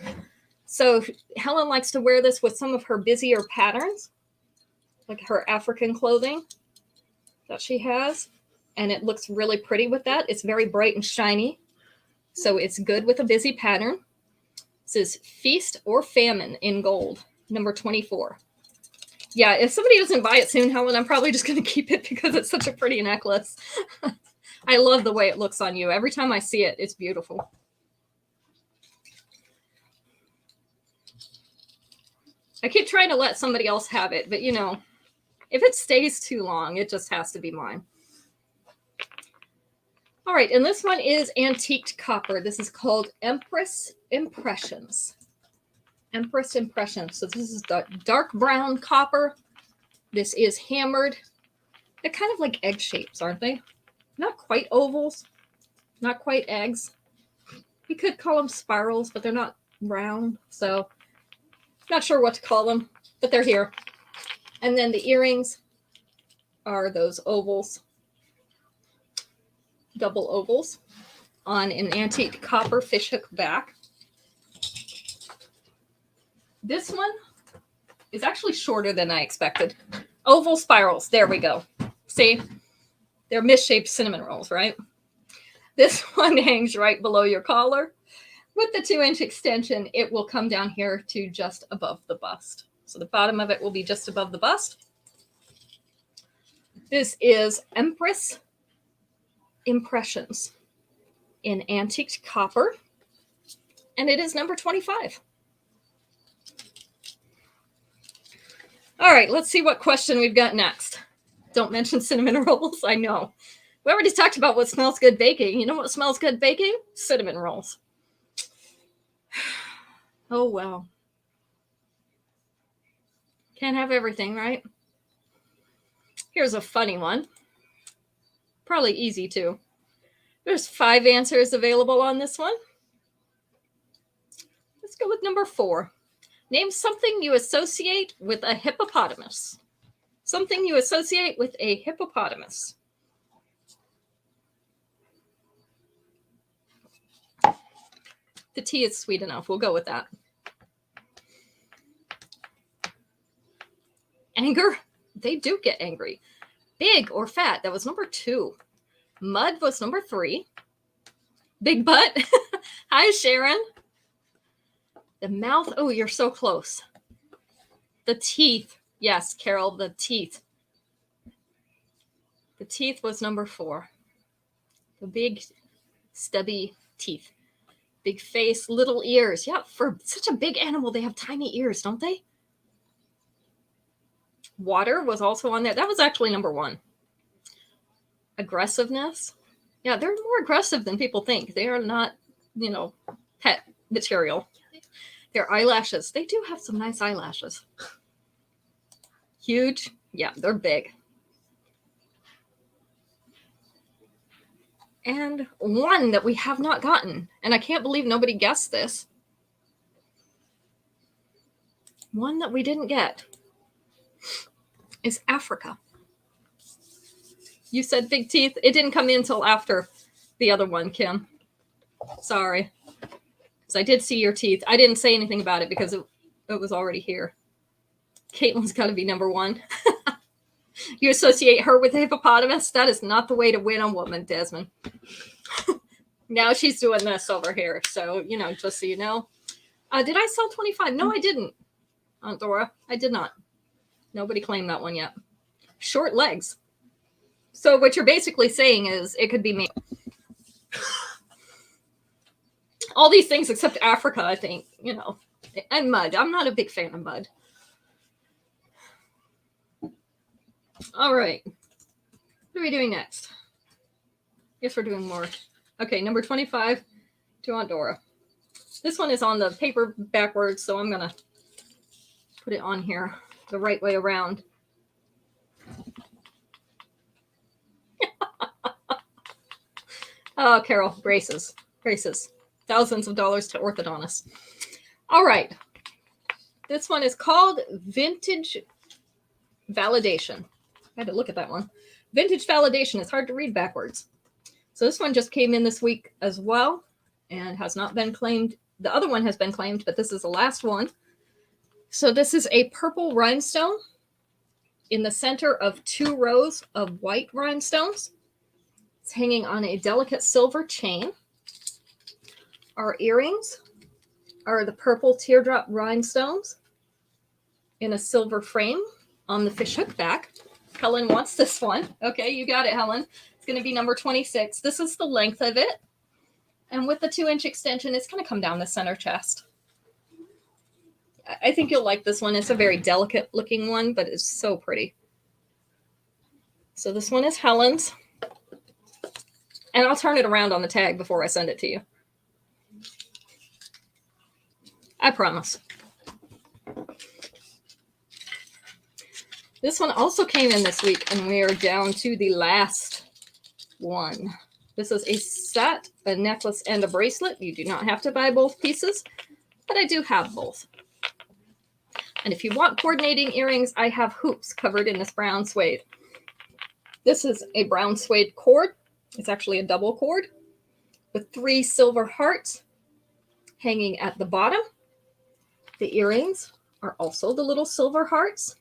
So Helen likes to wear this with some of her busier patterns. like her African clothing that she has. And it looks really pretty with that. It's very bright and shiny. So it's good with a busy pattern. This is Feast or Famine in gold, number 24. Yeah, if somebody doesn't buy it soon, Helen, I'm probably just going to keep it because it's such a pretty necklace. I love the way it looks on you. Every time I see it, it's beautiful. I keep trying to let somebody else have it, but you know, if it stays too long, it just has to be mine. All right, and this one is antiqued copper. This is called Empress Impressions. Empress Impressions. So this is the dark brown copper. This is hammered. They're kind of like egg shapes, aren't they? Not quite ovals, not quite eggs. You could call them spirals, but they're not round. So not sure what to call them, but they're here. And then the earrings are those ovals. Double ovals on an antique copper fishhook back. This one is actually shorter than I expected. Oval spirals. There we go. See? They're misshaped cinnamon rolls, right? This one hangs right below your collar. With the 2-inch extension, it will come down here to just above the bust. So the bottom of it will be just above the bust. This is Empress Impressions in antiqued copper, and it is number 25. All right, let's see what question we've got next. Don't mention cinnamon rolls. I know. We already talked about what smells good baking. You know what smells good baking? Cinnamon rolls. Oh, well. Can't have everything, right? Here's a funny one. Probably easy too. There's 5 answers available on this one. Let's go with number 4. Name something you associate with a hippopotamus. Something you associate with a hippopotamus. The tea is sweet enough. We'll go with that. Anger? They do get angry. Big or fat? That was number 2. Mud was number 3. Big butt? Hi, Sharon. The mouth? Oh, you're so close. The teeth. Yes, Carol, the teeth. The teeth was number 4. The big, stubby teeth. Big face, little ears. Yeah, for such a big animal, they have tiny ears, don't they? Water was also on there. That was actually number 1. Aggressiveness. Yeah, they're more aggressive than people think. They are not, you know, pet material. Their eyelashes. They do have some nice eyelashes. Huge. Yeah, they're big. And one that we have not gotten, and I can't believe nobody guessed this. One that we didn't get is Africa. You said big teeth. It didn't come in until after the other one, Kim. Sorry. So I did see your teeth. I didn't say anything about it because it was already here. Caitlin's got to be number 1. You associate her with a hippopotamus? That is not the way to win a woman, Desmond. Now she's doing this over here. So, you know, just so you know. Did I sell 25? No, I didn't. Aunt Dora, I did not. Nobody claimed that one yet. Short legs. So what you're basically saying is it could be me. All these things except Africa, I think, you know. And mud. I'm not a big fan of mud. All right. What are we doing next? Guess we're doing more. Okay, number 25 to Aunt Dora. This one is on the paper backwards, so I'm going to put it on here the right way around. Oh, Carol, braces. Braces. Thousands of dollars to orthodontists. All right. This one is called Vintage Validation. I had to look at that one. Vintage Validation is hard to read backwards. So this one just came in this week as well and has not been claimed. The other one has been claimed, but this is the last one. So this is a purple rhinestone in the center of 2 rows of white rhinestones. It's hanging on a delicate silver chain. Our earrings are the purple teardrop rhinestones in a silver frame on the fishhook back. Helen wants this one. Okay, you got it, Helen. It's going to be number 26. This is the length of it. And with the 2-inch extension, it's going to come down the center chest. I think you'll like this one. It's a very delicate looking one, but it's so pretty. So this one is Helen's. And I'll turn it around on the tag before I send it to you. I promise. This one also came in this week, and we are down to the last one. This is a set, a necklace, and a bracelet. You do not have to buy both pieces, but I do have both. And if you want coordinating earrings, I have hoops covered in this brown suede. This is a brown suede cord. It's actually a double cord with 3 silver hearts hanging at the bottom. The earrings are also the little silver hearts.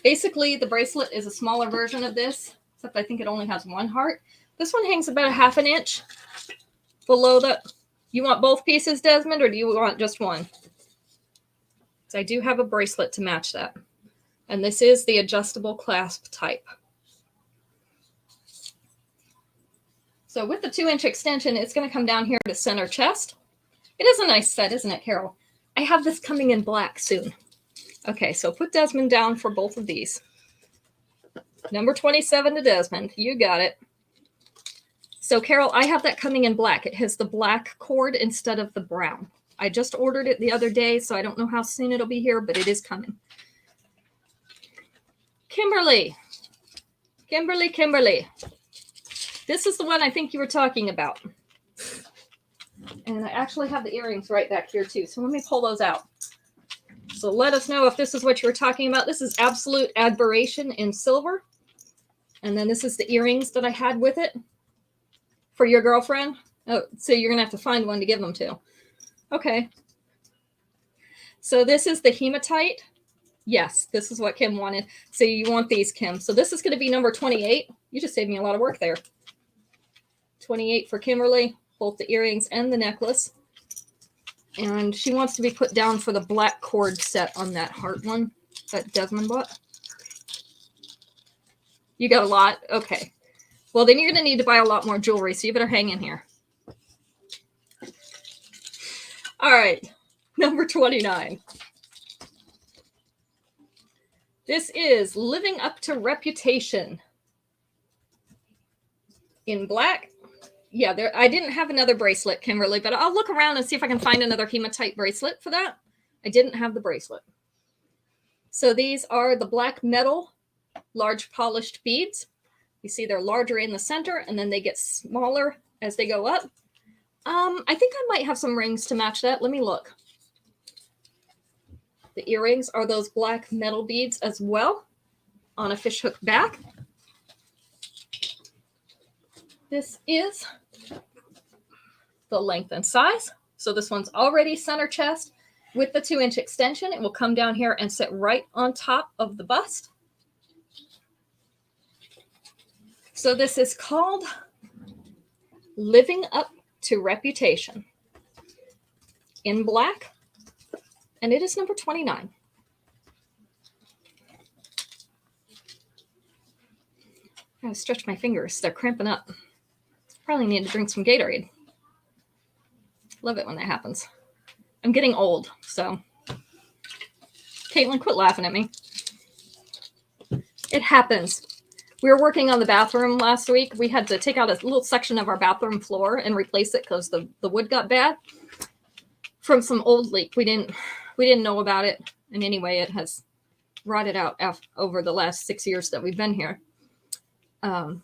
Basically, the bracelet is a smaller version of this, except I think it only has 1 heart. This one hangs about 1/2 inch below the... You want both pieces, Desmond, or do you want just one? So I do have a bracelet to match that. And this is the adjustable clasp type. So with the 2-inch extension, it's going to come down here to center chest. It is a nice set, isn't it, Carol? I have this coming in black soon. Okay, so put Desmond down for both of these. Number 27 to Desmond. You got it. So, Carol, I have that coming in black. It has the black cord instead of the brown. I just ordered it the other day, so I don't know how soon it'll be here, but it is coming. Kimberly. Kimberly. This is the one I think you were talking about. And I actually have the earrings right back here, too. So let me pull those out. So let us know if this is what you were talking about. This is Absolute Admiration in silver. And then this is the earrings that I had with it for your girlfriend. Oh, so you're going to have to find one to give them to. Okay. So this is the hematite. Yes, this is what Kim wanted. So you want these, Kim. So this is going to be number 28. You just saved me a lot of work there. 28 for Kimberly, both the earrings and the necklace. And she wants to be put down for the black cord set on that heart one that Desmond bought. You got a lot? Okay. Well, then you're going to need to buy a lot more jewelry, so you better hang in here. All right. Number 29. This is Living Up to Reputation. In black. Yeah, I didn't have another bracelet, Kimberly, but I'll look around and see if I can find another hematite bracelet for that. I didn't have the bracelet. So these are the black metal, large polished beads. You see they're larger in the center, and then they get smaller as they go up. I think I might have some rings to match that. Let me look. The earrings are those black metal beads as well on a fishhook back. This is the length and size. So this one's already center chest with the 2-inch extension. It will come down here and sit right on top of the bust. So this is called Living Up to Reputation in black, and it is number 29. I gotta stretch my fingers. They're cramping up. Probably need to drink some Gatorade. Love it when that happens. I'm getting old, so. Caitlin, quit laughing at me. It happens. We were working on the bathroom last week. We had to take out a little section of our bathroom floor and replace it because the wood got bad from some old leak. We didn't know about it. And anyway, it has rotted out over the last 6 years that we've been here. And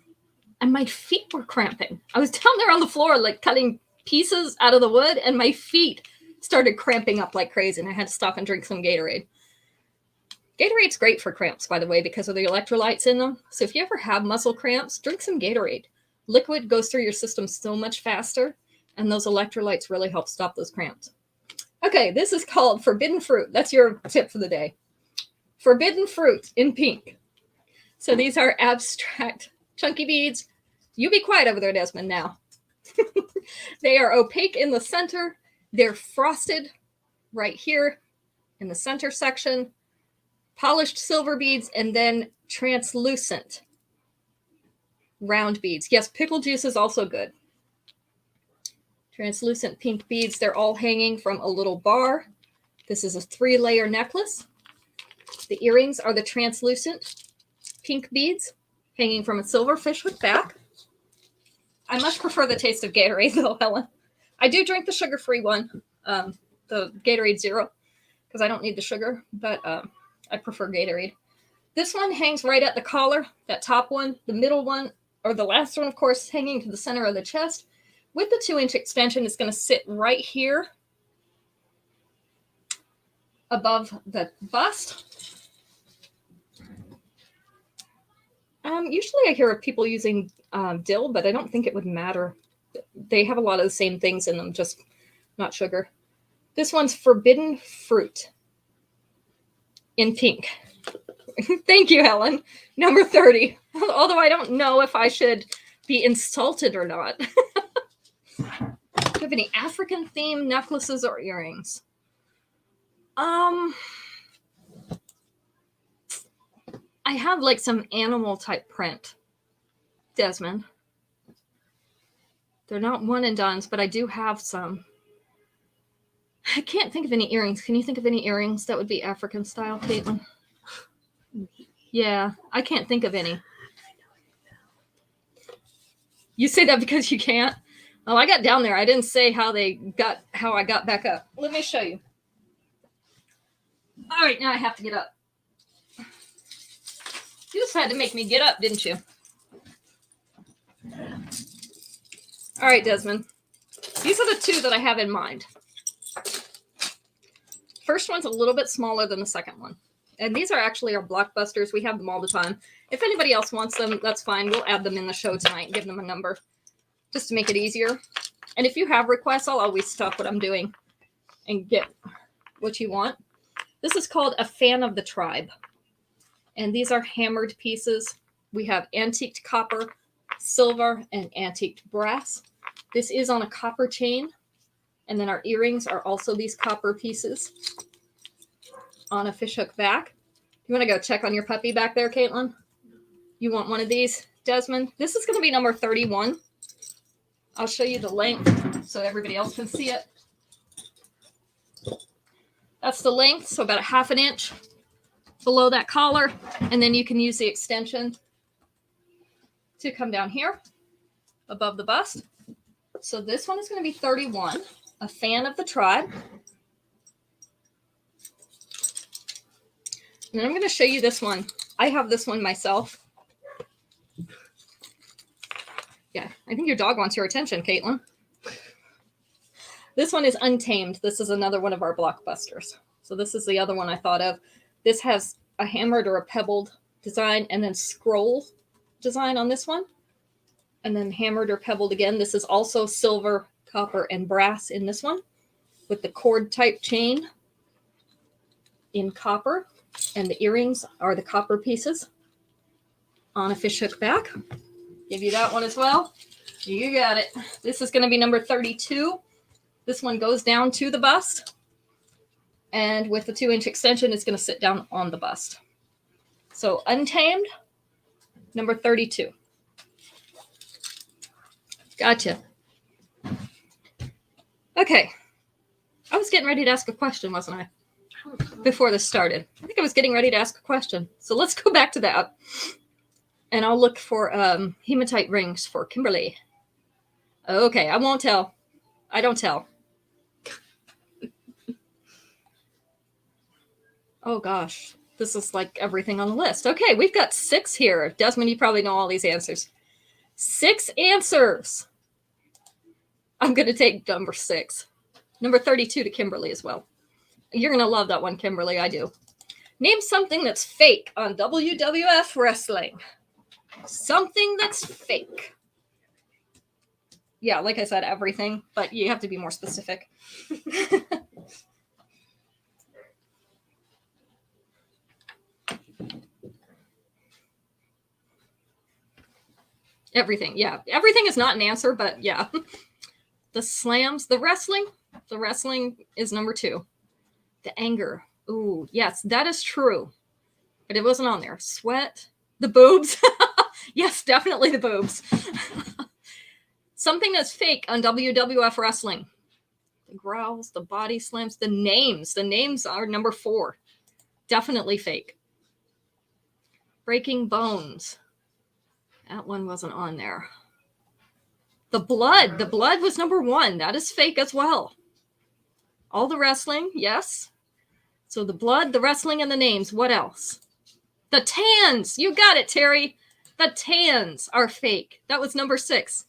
my feet were cramping. I was down there on the floor, like cutting pieces out of the wood, and my feet started cramping up like crazy, and I had to stop and drink some Gatorade. Gatorade's great for cramps, by the way, because of the electrolytes in them. So if you ever have muscle cramps, drink some Gatorade. Liquid goes through your system so much faster, and those electrolytes really help stop those cramps. Okay, this is called Forbidden Fruit. That's your tip for the day. Forbidden Fruit in pink. So these are abstract chunky beads. You be quiet over there, Desmond, now. They are opaque in the center. They're frosted right here in the center section. Polished silver beads and then translucent round beads. Yes, pickle juice is also good. Translucent pink beads. They're all hanging from a little bar. This is a 3-layer necklace. The earrings are the translucent pink beads hanging from a silver fishhook back. I much prefer the taste of Gatorade, though, Helen. I do drink the sugar-free one, the Gatorade Zero, because I don't need the sugar, but I prefer Gatorade. This one hangs right at the collar, that top one, the middle one, or the last one, of course, hanging to the center of the chest. With the 2-inch extension, it's going to sit right here above the bust. Usually I hear of people using dill, but I don't think it would matter. They have a lot of the same things in them, just not sugar. This one's Forbidden Fruit in pink. Thank you, Helen. Number 30. Although I don't know if I should be insulted or not. Do you have any African themed necklaces or earrings? I have like some animal type print, Desmond. They're not one and dones, but I do have some. I can't think of any earrings. Can you think of any earrings that would be African style, Caitlin? Yeah, I can't think of any. You say that because you can't? Oh, I got down there. I didn't say how I got back up. Let me show you. All right, now I have to get up. You just had to make me get up, didn't you? All right, Desmond. These are the two that I have in mind. First one's a little bit smaller than the second one. And these are actually our blockbusters. We have them all the time. If anybody else wants them, that's fine. We'll add them in the show tonight and give them a number just to make it easier. And if you have requests, I'll always stop what I'm doing and get what you want. This is called a Fan of the Tribe. And these are hammered pieces. We have antiqued copper, silver, and antiqued brass. This is on a copper chain. And then our earrings are also these copper pieces on a fishhook back. You want to go check on your puppy back there, Caitlin? You want one of these, Desmond? This is going to be number 31. I'll show you the length so everybody else can see it. That's the length, so about a 1/2 inch below that collar. And then you can use the extension to come down here above the bust. So this one is going to be 31, a Fan of the Tribe. And then I'm going to show you this one. I have this one myself. Yeah, I think your dog wants your attention, Caitlin. This one is Untamed. This is another one of our blockbusters. So this is the other one I thought of. This has a hammered or a pebbled design and then scroll design on this one. And then hammered or pebbled again. This is also silver, copper, and brass in this one with the cord type chain in copper. And the earrings are the copper pieces on a fishhook back. Give you that one as well. You got it. This is going to be number 32. This one goes down to the bust. And with the 2-inch extension, it's going to sit down on the bust. So Untamed, number 32. Gotcha. Okay. I was getting ready to ask a question, wasn't I? Before this started. I think I was getting ready to ask a question. So let's go back to that. And I'll look for hematite rings for Kimberly. Okay, I won't tell. I don't tell. Oh gosh, this is like everything on the list. Okay, we've got 6 here. Desmond, you probably know all these answers. 6 answers. I'm going to take number 6. Number 32 to Kimberly as well. You're going to love that one, Kimberly. I do. Name something that's fake on WWF wrestling. Something that's fake. Yeah, like I said, everything, but you have to be more specific. Everything. Yeah. Everything is not an answer, but yeah. The slams, the wrestling is number 2. The anger. Ooh, yes, that is true. But it wasn't on there. Sweat, the boobs. Yes, definitely the boobs. Something that's fake on WWF wrestling. The growls, the body slams, the names. The names are number 4. Definitely fake. Breaking bones. That one wasn't on there. The blood was number 1. That is fake as well. All the wrestling, yes. So the blood, the wrestling, and the names. What else? The tans. You got it, Terry. The tans are fake. That was number 6.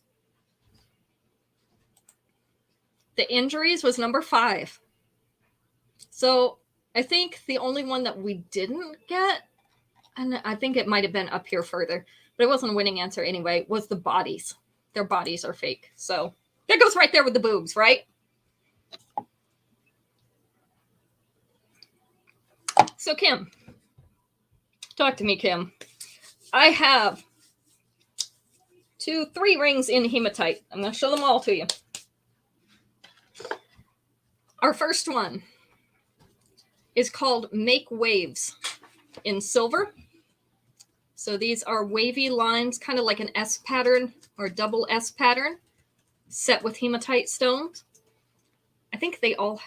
The injuries was number 5. So I think the only one that we didn't get, and I think it might have been up here further, but it wasn't a winning answer anyway, was the bodies. Their bodies are fake. So that goes right there with the boobs, right? So Kim, talk to me, Kim. I have 2, 3 rings in hematite. I'm going to show them all to you. Our first one is called Make Waves in silver. So these are wavy lines, kind of like an S pattern or double S pattern, set with hematite stones. I think they all,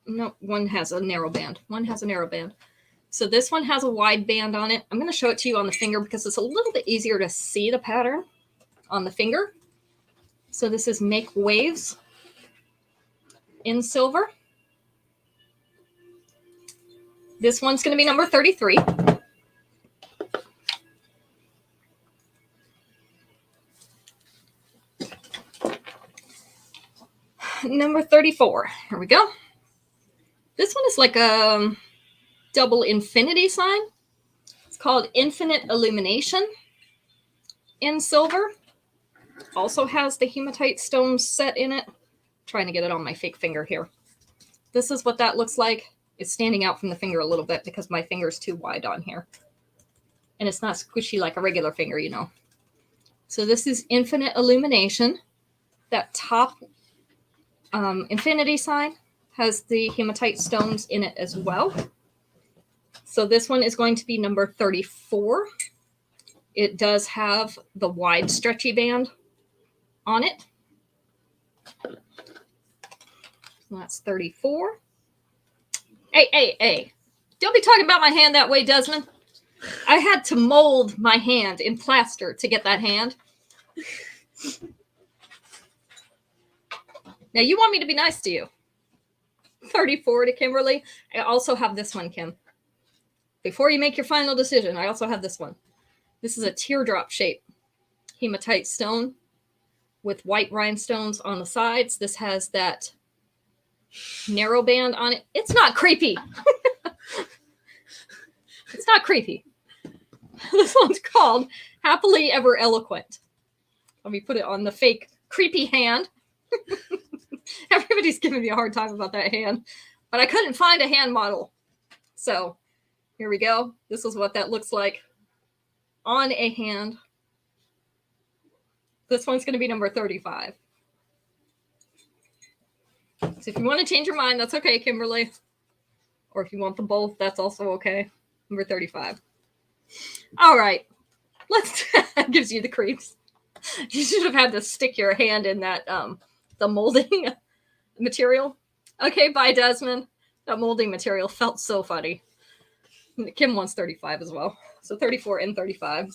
no, one has a narrow band. One has a narrow band. So this one has a wide band on it. I'm going to show it to you on the finger because it's a little bit easier to see the pattern on the finger. So this is Make Waves in silver. This one's going to be number 33. Number 34. Here we go. This one is like a double infinity sign. It's called Infinite Illumination in silver. Also has the hematite stones set in it. I'm trying to get it on my fake finger here. This is what that looks like. It's standing out from the finger a little bit because my finger is too wide on here. And it's not squishy like a regular finger, you know. So this is Infinite Illumination. That top infinity sign has the hematite stones in it as well. So this one is going to be number 34. It does have the wide stretchy band on it. So that's 34. Hey. Don't be talking about my hand that way, Desmond. I had to mold my hand in plaster to get that hand. Now, you want me to be nice to you. 34 to Kimberly. I also have this one, Kim. Before you make your final decision, I also have this one. This is a teardrop shape hematite stone with white rhinestones on the sides. This has that narrow band on it. It's not creepy. It's not creepy. This one's called Happily Ever Eloquent. Let me put it on the fake creepy hand. Everybody's giving me a hard time about that hand, but I couldn't find a hand model. So here we go. This is what that looks like on a hand. This one's going to be number 35. So if you want to change your mind, that's okay, Kimberly. Or if you want them both, that's also okay. Number 35. All right. That gives you the creeps. You should have had to stick your hand in that, the molding material. Okay, bye, Desmond. That molding material felt so funny. Kim wants 35 as well. So 34 and 35.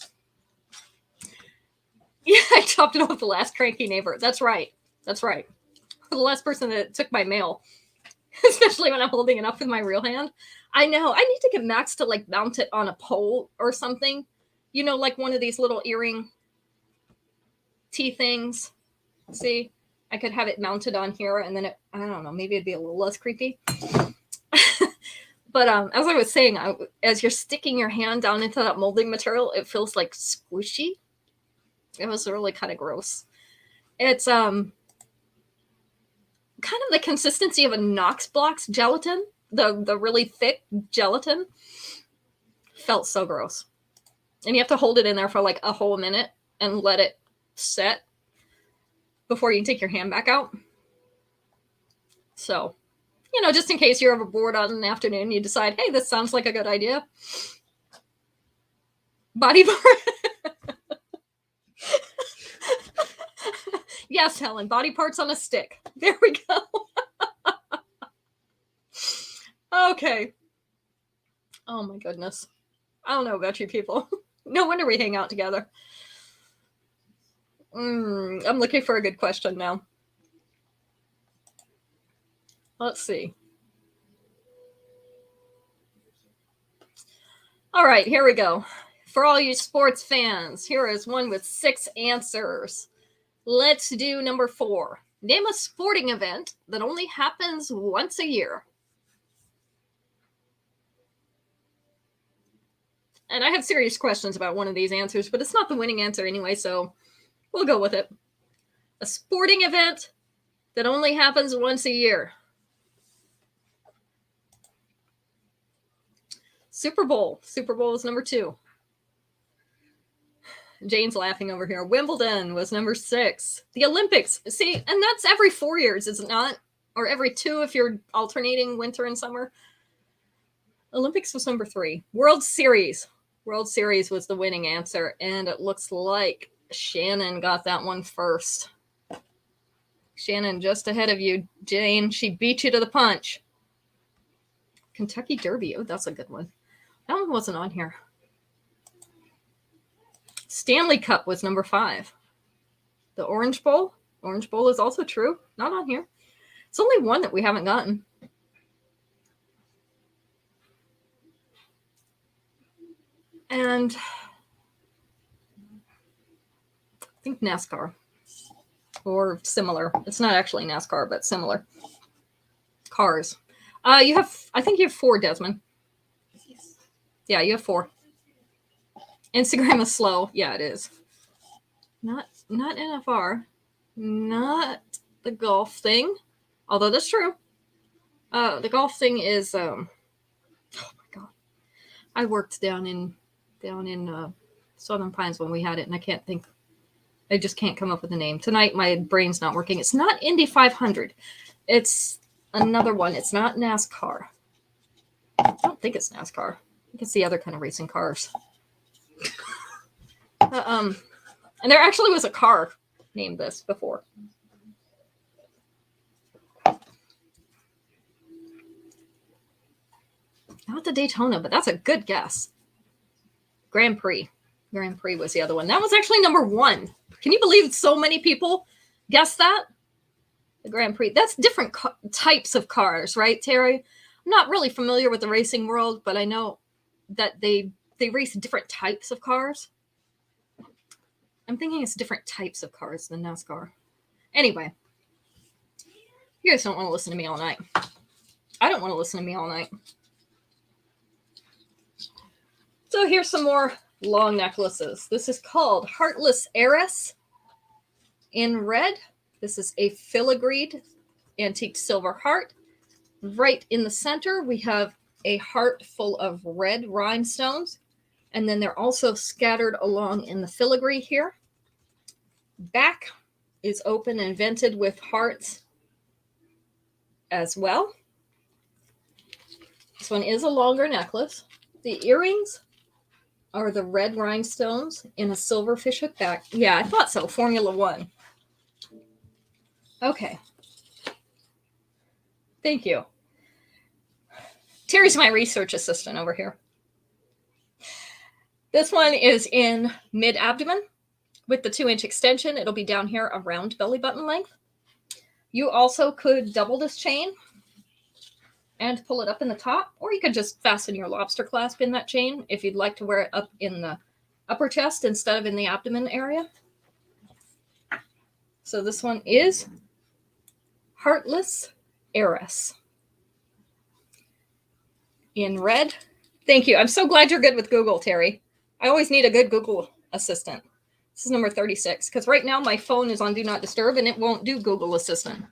Yeah, I chopped it off the last cranky neighbor. That's right. The last person that took my mail. Especially when I'm holding it up with my real hand. I know. I need to get Max to like mount it on a pole or something. You know, like one of these little earring tea things. See? I could have it mounted on here and then I don't know, maybe it'd be a little less creepy. But as I was saying, as you're sticking your hand down into that molding material, it feels like squishy. It was really kind of gross. It's kind of the consistency of a Knox Blocks gelatin, the really thick gelatin. Felt so gross. And you have to hold it in there for like a whole minute and let it set before you can take your hand back out. So, you know, just in case you're ever bored on an afternoon, you decide, hey, this sounds like a good idea. Body part. Yes, Helen, body parts on a stick. There we go. Okay. Oh my goodness. I don't know about you people. No wonder we hang out together. I'm looking for a good question now. Let's see. All right, here we go. For all you sports fans, here is one with 6 answers. Let's do number 4. Name a sporting event that only happens once a year. And I have serious questions about one of these answers, but it's not the winning answer anyway, so we'll go with it. A sporting event that only happens once a year. Super Bowl. Super Bowl is number 2. Jane's laughing over here. Wimbledon was number 6. The Olympics. See, and that's every 4 years, is it not? Or every 2 if you're alternating winter and summer. Olympics was number 3. World Series. World Series was the winning answer, and it looks like Shannon got that one first. Shannon just ahead of you, Jane. She beat you to the punch. Kentucky Derby. Oh, that's a good one. That one wasn't on here. Stanley Cup was number 5. The Orange Bowl. Orange Bowl is also true. Not on here. It's only one that we haven't gotten. And I think NASCAR. Or similar. It's not actually NASCAR, but similar. Cars. I think you have 4, Desmond. Yeah, you have 4. Instagram is slow. Yeah, it is. Not NFR. Not the golf thing. Although that's true. The golf thing is oh my god. I worked down in Southern Pines when we had it, and I just can't come up with a name. Tonight my brain's not working. It's not Indy 500. It's another one. It's not NASCAR. I don't think it's NASCAR. I think it's the other kind of racing cars. And there actually was a car named this before. Not the Daytona, but that's a good guess. Grand Prix. Grand Prix was the other one. That was actually number 1. Can you believe so many people guessed that? The Grand Prix. That's different types of cars, right, Terry? I'm not really familiar with the racing world, but I know that they race different types of cars. I'm thinking it's different types of cars than NASCAR. Anyway, you guys don't want to listen to me all night. I don't want to listen to me all night. So here's some more long necklaces. This is called Heartless Heiress in red. This is a filigreed antique silver heart. Right in the center, we have a heart full of red rhinestones. And then they're also scattered along in the filigree here. Back is open and vented with hearts as well. This one is a longer necklace. The earrings are the red rhinestones in a silver fishhook back. Yeah, I thought so. Formula 1. Okay. Thank you. Terry's my research assistant over here. This one is in mid-abdomen with the 2-inch extension. It'll be down here around belly button length. You also could double this chain and pull it up in the top, or you could just fasten your lobster clasp in that chain if you'd like to wear it up in the upper chest instead of in the abdomen area. So this one is Heartless Heiress in red. Thank you. I'm so glad you're good with Google, Terry. I always need a good Google assistant. This is number 36, because right now my phone is on Do Not Disturb and it won't do Google Assistant.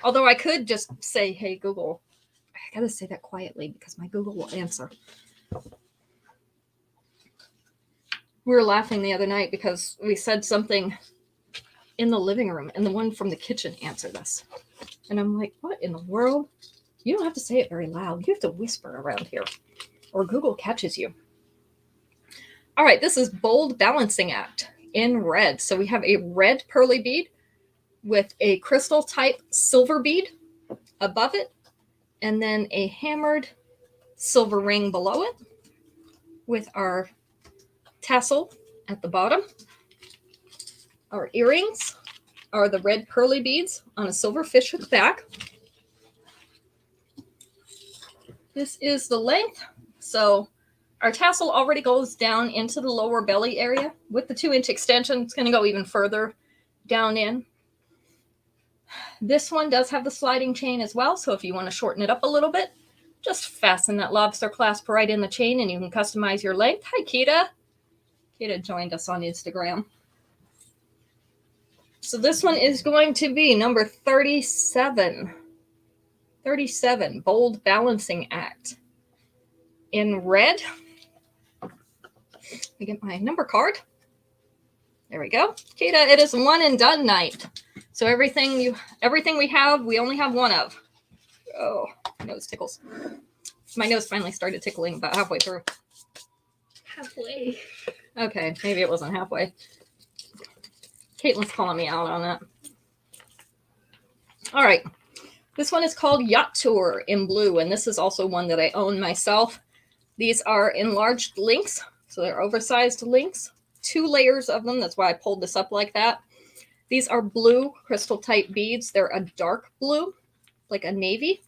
Although I could just say, hey, Google. I gotta say that quietly because my Google will answer. We were laughing the other night because we said something in the living room and the one from the kitchen answered us. And I'm like, what in the world? You don't have to say it very loud. You have to whisper around here or Google catches you. All right, this is Bold Balancing Act in red. So we have a red pearly bead with a crystal type silver bead above it, and then a hammered silver ring below it with our tassel at the bottom. Our earrings are the red pearly beads on a silver fishhook back. This is the length. So our tassel already goes down into the lower belly area. With the 2-inch extension, it's going to go even further down in. This one does have the sliding chain as well. So if you want to shorten it up a little bit, just fasten that lobster clasp right in the chain and you can customize your length. Hi, Kita. Kita joined us on Instagram. So this one is going to be number 37. 37, Bold Balancing Act in red. Let me get my number card. There we go. Kita, it is one and done night. So everything we have, we only have one of. Oh, my nose tickles. My nose finally started tickling about halfway through. Halfway. Okay, maybe it wasn't halfway. Caitlin's calling me out on that. All right. This one is called Yacht Tour in blue, and this is also one that I own myself. These are enlarged links, so they're oversized links. 2 layers of them. That's why I pulled this up like that. These are blue crystal type beads. They're a dark blue, like a navy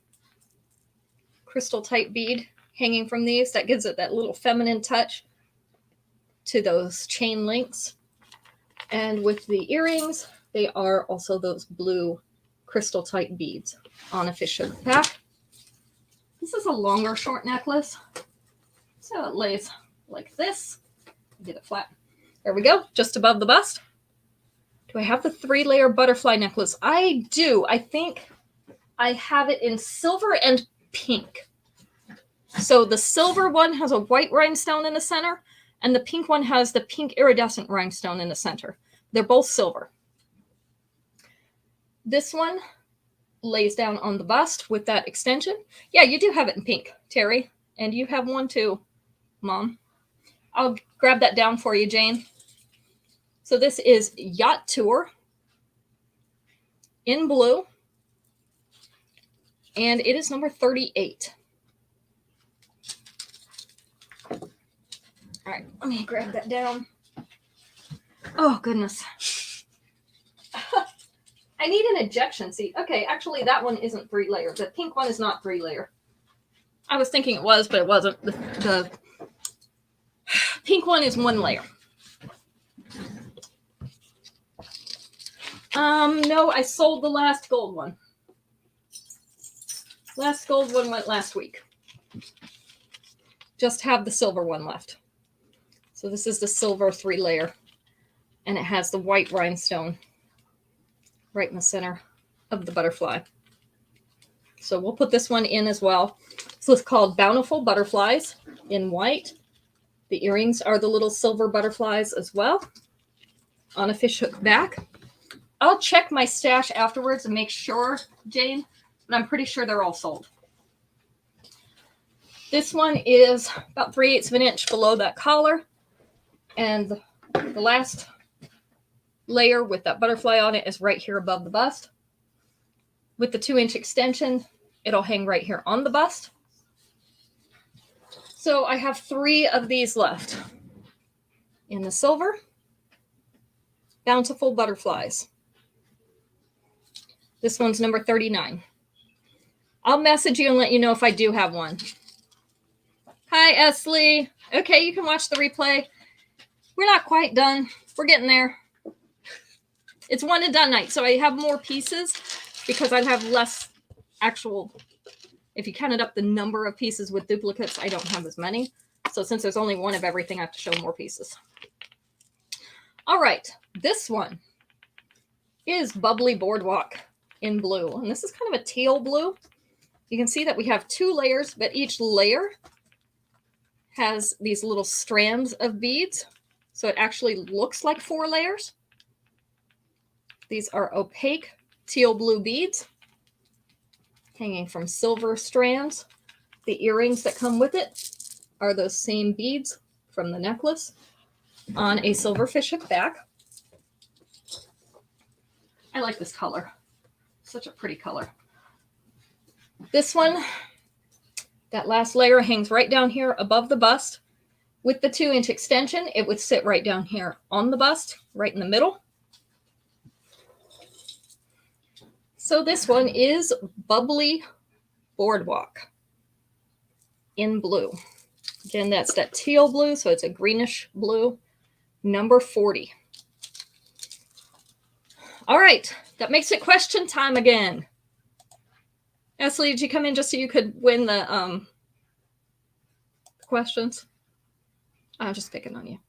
crystal type bead hanging from these. That gives it that little feminine touch to those chain links. And with the earrings, they are also those blue crystal type beads on a fishhook back. This is a longer short necklace. So it lays like this. Get it flat. There we go, just above the bust. Do I have the 3-layer butterfly necklace? I do. I think I have it in silver and pink. So the silver one has a white rhinestone in the center, and the pink one has the pink iridescent rhinestone in the center. They're both silver. This one lays down on the bust with that extension. Yeah, you do have it in pink, Terry. And you have one too, Mom. I'll grab that down for you, Jane. So this is Yacht Tour in blue. And it is number 38. All right, let me grab that down. Oh, goodness. I need an ejection seat. Okay, actually, that one isn't 3-layer. The pink one is not 3-layer. I was thinking it was, but it wasn't. The pink one is 1 layer. No, I sold the last gold one. Last gold one went last week. Just have the silver one left. So this is the silver 3-layer. And it has the white rhinestone right in the center of the butterfly. So we'll put this one in as well. So it's called Bountiful Butterflies in white. The earrings are the little silver butterflies as well on a fishhook back. I'll check my stash afterwards and make sure, Jane, but I'm pretty sure they're all sold. This one is about 3/8 of an inch below that collar. And the last layer with that butterfly on it is right here above the bust. With the 2-inch extension, it'll hang right here on the bust. So I have 3 of these left. In the silver, Bountiful Butterflies. This one's number 39. I'll message you and let you know if I do have one. Hi, Esley. Okay, you can watch the replay. We're not quite done. We're getting there. It's one and done night, so I have more pieces because I'd have less actual. If you counted up the number of pieces with duplicates, I don't have as many. So since there's only one of everything, I have to show more pieces. All right, this one is Bubbly Boardwalk in blue. And this is kind of a teal blue. You can see that we have 2 layers, but each layer has these little strands of beads. So it actually looks like 4 layers. These are opaque teal blue beads hanging from silver strands. The earrings that come with it are those same beads from the necklace on a silver fishhook back. I like this color. Such a pretty color. This one, that last layer hangs right down here above the bust. With the 2-inch extension, it would sit right down here on the bust, right in the middle. So this one is Bubbly Boardwalk in blue. Again, that's that teal blue, so it's a greenish blue, number 40. All right, that makes it question time again. Ashley, did you come in just so you could win the questions? I'm just picking on you.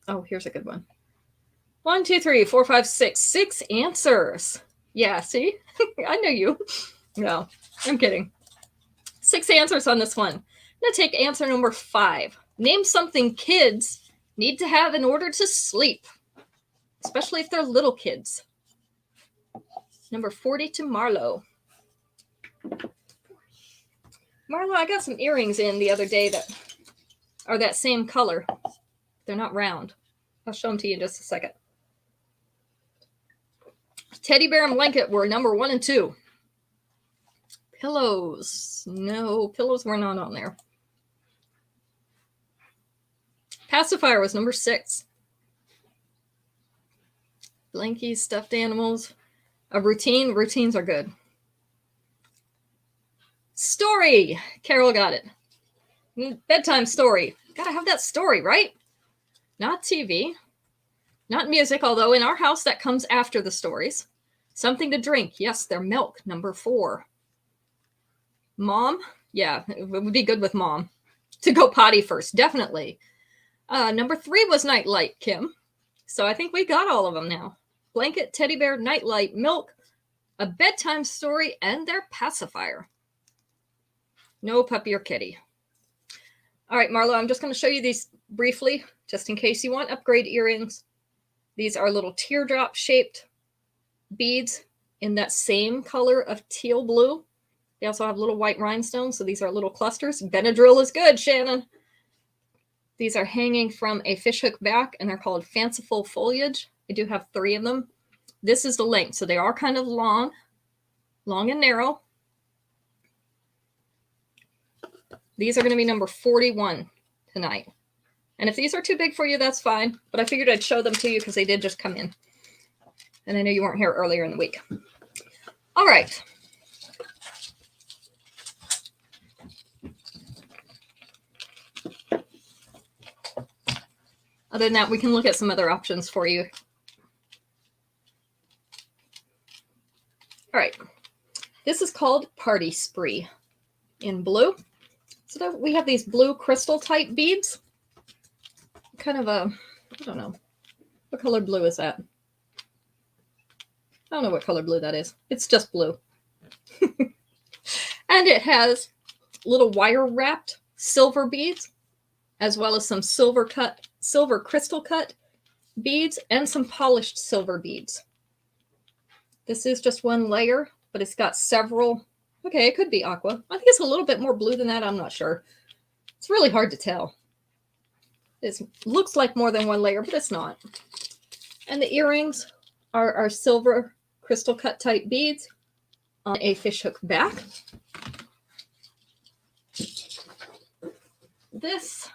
Oh, here's a good one. 1, 2, 3, 4, 5, 6. 6 answers. Yeah, see? I know you. No, I'm kidding. 6 answers on this one. I'm going to take answer number 5. Name something kids need to have in order to sleep, especially if they're little kids. Number 40 to Marlo. Marlo, I got some earrings in the other day that are that same color. They're not round. I'll show them to you in just a second. Teddy bear and blanket were number 1 and 2. Pillows. No, pillows were not on there. Pacifier was number 6. Blankies, stuffed animals. A routine. Routines are good. Story. Carol got it. Bedtime story. Gotta have that story, right? Not TV. Not music, although in our house that comes after the stories. Something to drink. Yes, they're milk. Number 4. Mom. Yeah, it would be good with mom. To go potty first. Definitely. Number 3 was nightlight, Kim. So I think we got all of them now. Blanket, teddy bear, nightlight, milk, a bedtime story, and their pacifier. No puppy or kitty. All right, Marlo, I'm just going to show you these briefly, just in case you want upgrade earrings. These are little teardrop shaped beads in that same color of teal blue. They also have little white rhinestones, so these are little clusters. Benadryl is good, Shannon. These are hanging from a fishhook back, and they're called Fanciful Foliage. I do have 3 of them. This is the length, so they are kind of long and narrow. These are going to be number 41 tonight. And if these are too big for you, that's fine. But I figured I'd show them to you because they did just come in. And I know you weren't here earlier in the week. All right. Other than that, we can look at some other options for you. All right. This is called Party Spree in blue. So we have these blue crystal type beads. Kind of a, I don't know. What color blue is that? I don't know what color blue that is. It's just blue. And it has little wire wrapped silver beads, as well as some silver crystal cut beads and some polished silver beads. This is just one layer, but it's got several. Okay, it could be aqua. I think it's a little bit more blue than that. I'm not sure. It's really hard to tell. It looks like more than one layer, but it's not. And the earrings are silver crystal cut type beads on a fishhook back. This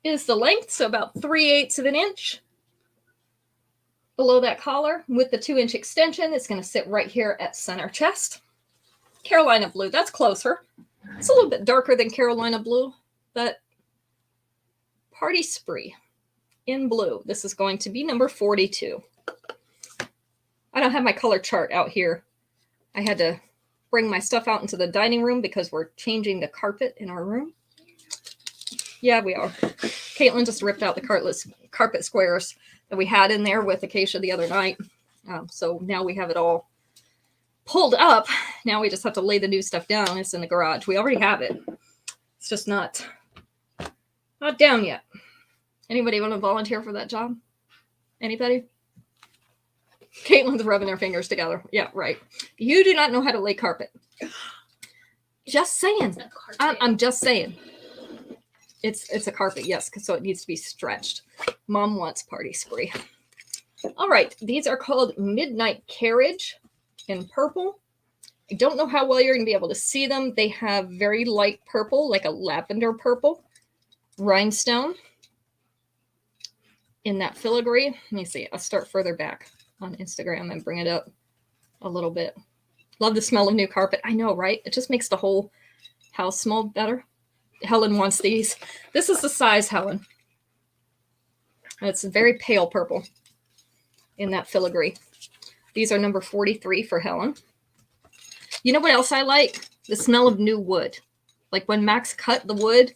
is the length, so about 3/8 of an inch below that collar. With the 2-inch extension, it's going to sit right here at center chest. Carolina blue, that's closer. It's a little bit darker than Carolina blue, but Party Spree in blue. This is going to be number 42. I don't have my color chart out here. I had to bring my stuff out into the dining room because we're changing the carpet in our room. Yeah, we are. Caitlin just ripped out the carpet squares that we had in there with Acacia the other night. So now we have it all pulled up. Now we just have to lay the new stuff down. It's in the garage. We already have it. It's just not down yet. Anybody want to volunteer for that job? Anybody? Caitlin's rubbing her fingers together. Yeah, right. You do not know how to lay carpet. Just saying. I'm just saying. It's a carpet, yes, so it needs to be stretched. Mom wants party spree. All right, these are called Midnight Carriage in purple. I don't know how well you're going to be able to see them. They have very light purple, like a lavender purple rhinestone in that filigree. Let me see. I'll start further back on Instagram and bring it up a little bit. Love the smell of new carpet. I know, right? It just makes the whole house smell better. Helen wants these. This is the size, Helen. It's very pale purple in that filigree. These are number 43 for Helen. You know what else I like? The smell of new wood. Like when Max cut the wood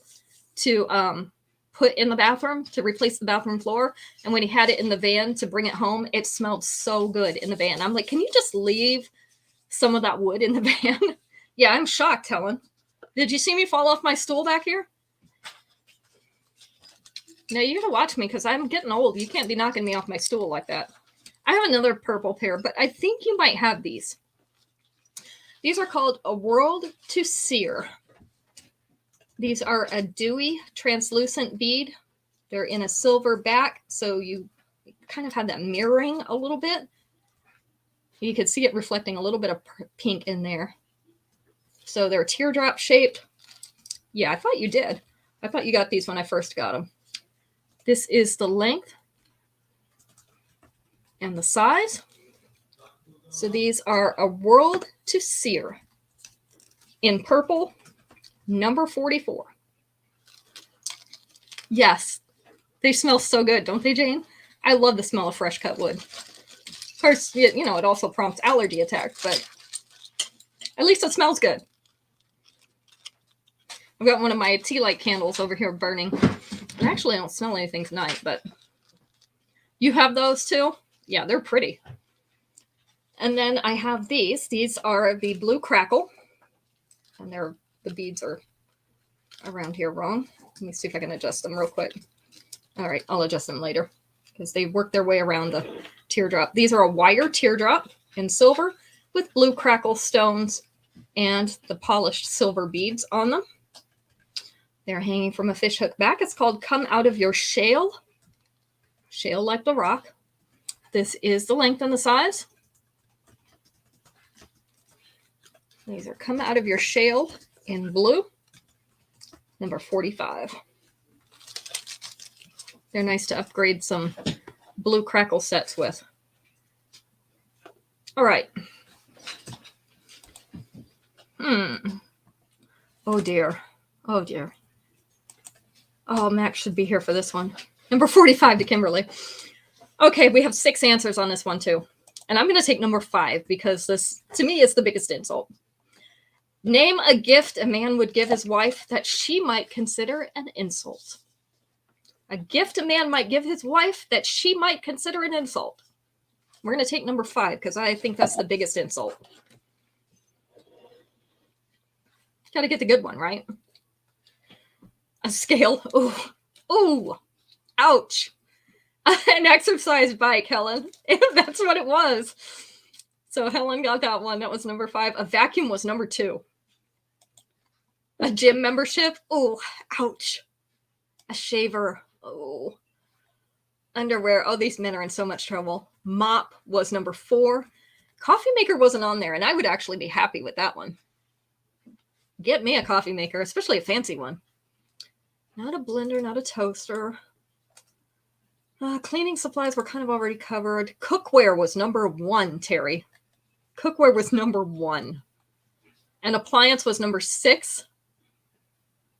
to put in the bathroom to replace the bathroom floor. And when he had it in the van to bring it home, it smelled so good in the van. I'm like, can you just leave some of that wood in the van? Yeah, I'm shocked, Helen. Did you see me fall off my stool back here? No, you gotta watch me because I'm getting old. You can't be knocking me off my stool like that. I have another purple pair, but I think you might have these. These are called A World to Sear. These are a dewy, translucent bead. They're in a silver back, so you kind of have that mirroring a little bit. You could see it reflecting a little bit of pink in there. So they're teardrop shaped. Yeah, I thought you did. I thought you got these when I first got them. This is the length and the size. So these are A World to Sear in purple, number 44. Yes, they smell so good, don't they, Jane? I love the smell of fresh cut wood. Of course, you know, it also prompts allergy attacks, but at least it smells good. I've got one of my tea light candles over here burning. And actually, I don't smell anything tonight, but you have those too? Yeah, they're pretty. And then I have these. These are the Blue Crackle. And the beads are around here wrong. Let me see if I can adjust them real quick. All right, I'll adjust them later because they work their way around the teardrop. These are a wire teardrop in silver with blue crackle stones and the polished silver beads on them. They're hanging from a fishhook back. It's called Come Out of Your Shale. Shale like the rock. This is the length and the size. These are Come Out of Your Shale in blue, number 45. They're nice to upgrade some blue crackle sets with. All right. Oh, dear. Oh, dear. Oh, Max should be here for this one. Number 45 to Kimberly. Okay, we have 6 answers on this one, too. And I'm going to take number 5 because this, to me, is the biggest insult. Name a gift a man would give his wife that she might consider an insult. A gift a man might give his wife that she might consider an insult. We're going to take number 5 because I think that's the biggest insult. Got to get the good one, right? A scale. Oh, oh, ouch. An exercise bike, Helen. That's what it was. So Helen got that one. That was number 5. A vacuum was number 2. A gym membership. Oh, ouch. A shaver. Oh. Underwear. Oh, these men are in so much trouble. Mop was number 4. Coffee maker wasn't on there, and I would actually be happy with that one. Get me a coffee maker, especially a fancy one. Not a blender, not a toaster. Cleaning supplies were kind of already covered. Cookware was number 1, Terry. Cookware was number 1. And appliance was number 6.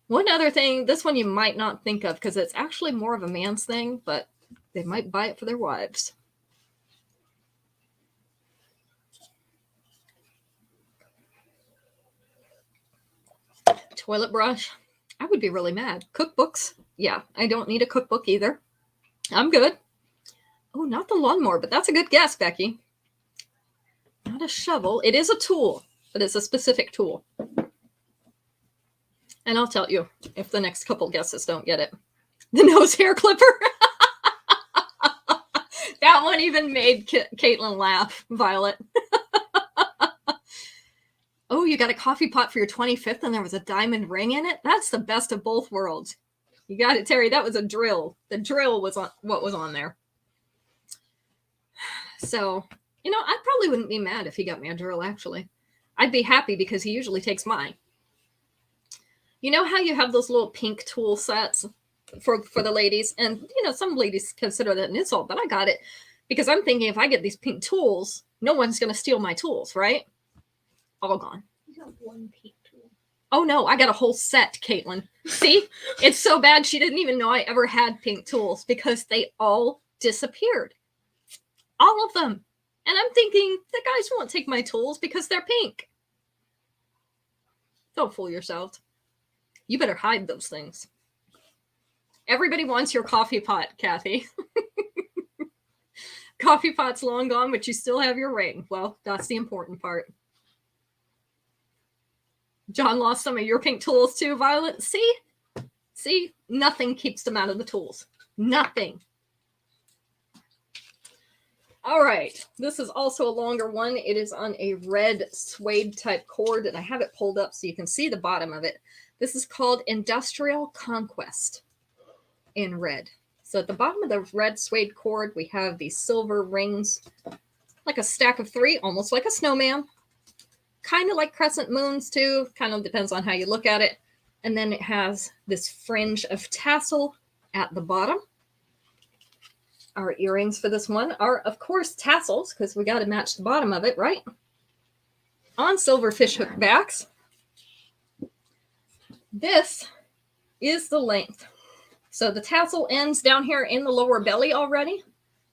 One other thing, this one you might not think of because it's actually more of a man's thing, but they might buy it for their wives. Toilet brush. I would be really mad. Cookbooks. Yeah, I don't need a cookbook either. I'm good. Oh, not the lawnmower, but that's a good guess, Becky. Not a shovel. It is a tool, but it's a specific tool. And I'll tell you if the next couple guesses don't get it. The nose hair clipper. That one even made Caitlin laugh, Violet. Oh, you got a coffee pot for your 25th and there was a diamond ring in it? That's the best of both worlds. You got it, Terry. That was a drill. The drill was on what was on there. So, you know, I probably wouldn't be mad if he got me a drill, actually. I'd be happy because he usually takes mine. You know how you have those little pink tool sets for the ladies? And, you know, some ladies consider that an insult, but I got it because I'm thinking if I get these pink tools, no one's going to steal my tools, right? All gone. You got one pink tool. Oh, no, I got a whole set, Caitlin. See? It's so bad she didn't even know I ever had pink tools because they all disappeared. All of them. And I'm thinking, the guys won't take my tools because they're pink. Don't fool yourself. You better hide those things. Everybody wants your coffee pot, Kathy. Coffee pot's long gone, but you still have your ring. Well, that's the important part. John lost some of your pink tools too, Violet. See? See? Nothing keeps them out of the tools. Nothing. All right. This is also a longer one. It is on a red suede type cord, and I have it pulled up so you can see the bottom of it. This is called Industrial Conquest in red. So at the bottom of the red suede cord, we have these silver rings, like a stack of 3, almost like a snowman. Kind of like crescent moons too. Kind of depends on how you look at it. And then it has this fringe of tassel at the bottom. Our earrings for this one are, of course, tassels, because we got to match the bottom of it, right? On silver fishhook backs. This is the length. So the tassel ends down here in the lower belly already.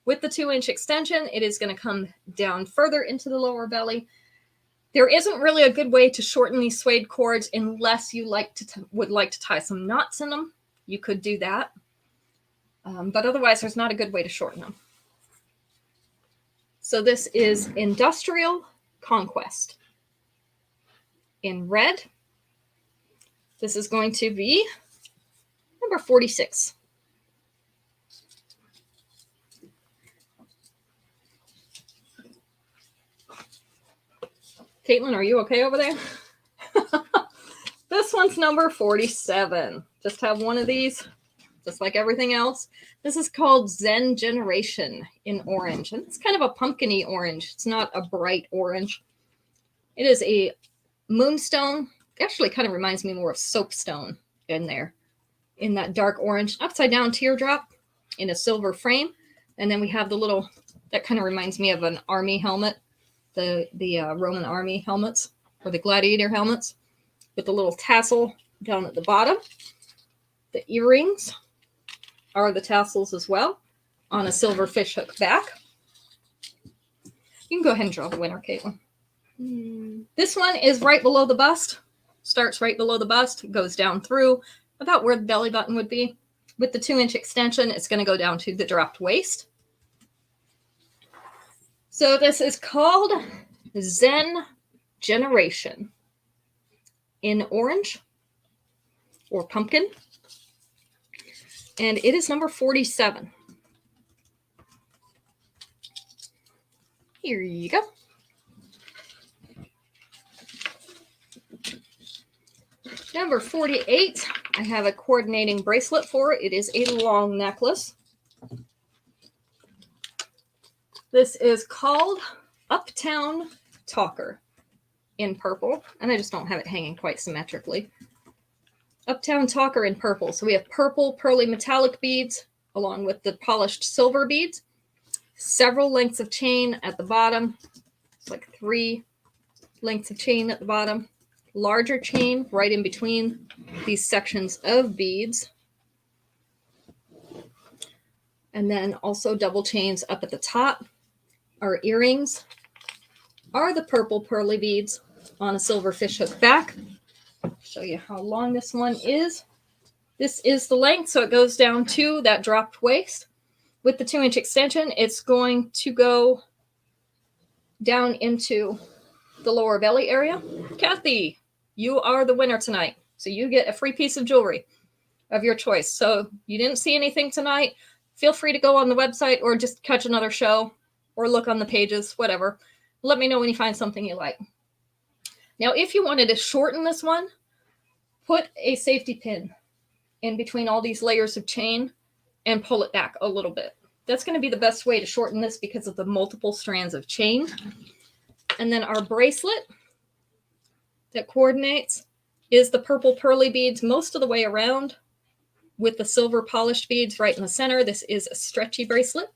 With the 2-inch extension, it is going to come down further into the lower belly. There isn't really a good way to shorten these suede cords unless you would like to tie some knots in them. You could do that. But otherwise, there's not a good way to shorten them. So this is Industrial Conquest. In red, this is going to be number 46. Caitlin, are you okay over there? This one's number 47. Just have one of these, just like everything else. This is called Zen Generation in orange. And it's kind of a pumpkin-y orange. It's not a bright orange. It is a moonstone. Actually, kind of reminds me more of soapstone in there. In that dark orange. Upside down teardrop in a silver frame. And then we have the little, that kind of reminds me of an army helmet. The Roman army helmets, or the gladiator helmets, with the little tassel down at the bottom. The earrings are the tassels as well, on a silver fishhook back. You can go ahead and draw the winner, Caitlin. This one is right below the bust. Starts right below the bust, goes down through about where the belly button would be. With the 2-inch extension, it's going to go down to the dropped waist. So this is called Zen Generation in orange or pumpkin. And it is number 47. Here you go. Number 48, I have a coordinating bracelet for it. It is a long necklace. This is called Uptown Talker in purple. And I just don't have it hanging quite symmetrically. Uptown Talker in purple. So we have purple, pearly metallic beads along with the polished silver beads. Several lengths of chain at the bottom. It's like 3 lengths of chain at the bottom. Larger chain right in between these sections of beads. And then also double chains up at the top. Our earrings are the purple pearly beads on a silver fishhook back. I'll show you how long this one is. This is the length, so it goes down to that dropped waist. With the 2-inch extension, it's going to go down into the lower belly area. Kathy, you are the winner tonight, so you get a free piece of jewelry. of your choice. So you didn't see anything tonight, feel free to go on the website or just catch another show or look on the pages, whatever. Let me know when you find something you like. Now, if you wanted to shorten this one, put a safety pin in between all these layers of chain and pull it back a little bit. That's going to be the best way to shorten this because of the multiple strands of chain. And then our bracelet that coordinates is the purple pearly beads most of the way around with the silver polished beads right in the center. This is a stretchy bracelet.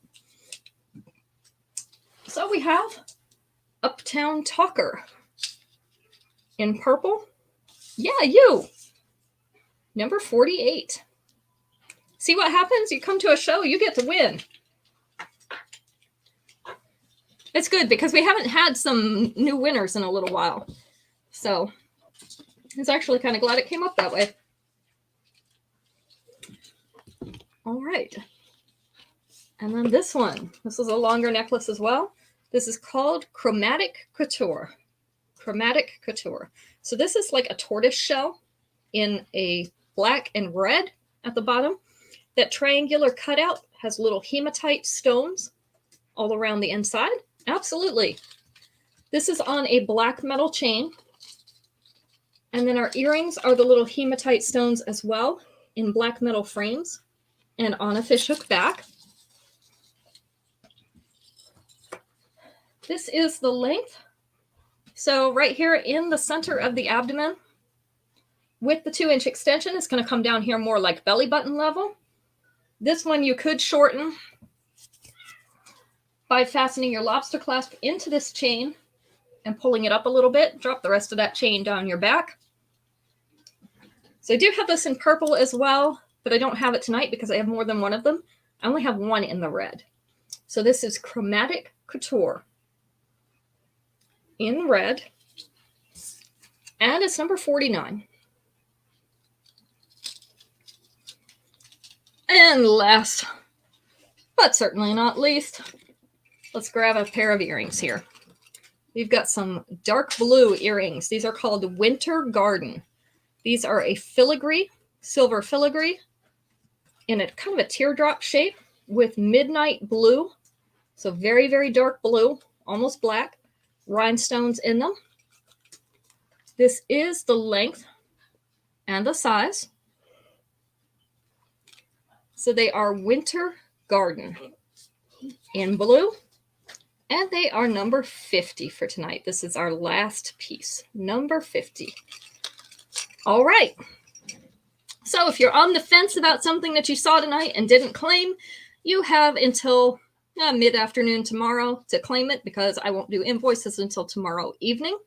So we have Uptown Talker in purple. Yeah, you. Number 48. See what happens? You come to a show, you get to win. It's good because we haven't had some new winners in a little while. So I was actually kind of glad it came up that way. All right. And then this one. This is a longer necklace as well. This is called Chromatic Couture. Chromatic Couture. So this is like a tortoise shell in a black and red at the bottom. That triangular cutout has little hematite stones all around the inside. Absolutely. This is on a black metal chain. And then our earrings are the little hematite stones as well in black metal frames and on a fishhook back. This is the length. So right here in the center of the abdomen with the 2-inch extension, it's going to come down here more like belly button level. This one you could shorten by fastening your lobster clasp into this chain and pulling it up a little bit. Drop the rest of that chain down your back. So I do have this in purple as well, but I don't have it tonight because I have more than one of them. I only have one in the red. So this is Chromatic Couture in red, and it's number 49. And last, but certainly not least, let's grab a pair of earrings here. We've got some dark blue earrings. These are called Winter Garden. These are a filigree, silver filigree, in a kind of a teardrop shape with midnight blue. So very, very dark blue, almost black, rhinestones in them. This is the length and the size. So they are Winter Garden in blue. And they are number 50 for tonight. This is our last piece, number 50. All right. So if you're on the fence about something that you saw tonight and didn't claim, you have until mid-afternoon tomorrow to claim it because I won't do invoices until tomorrow evening.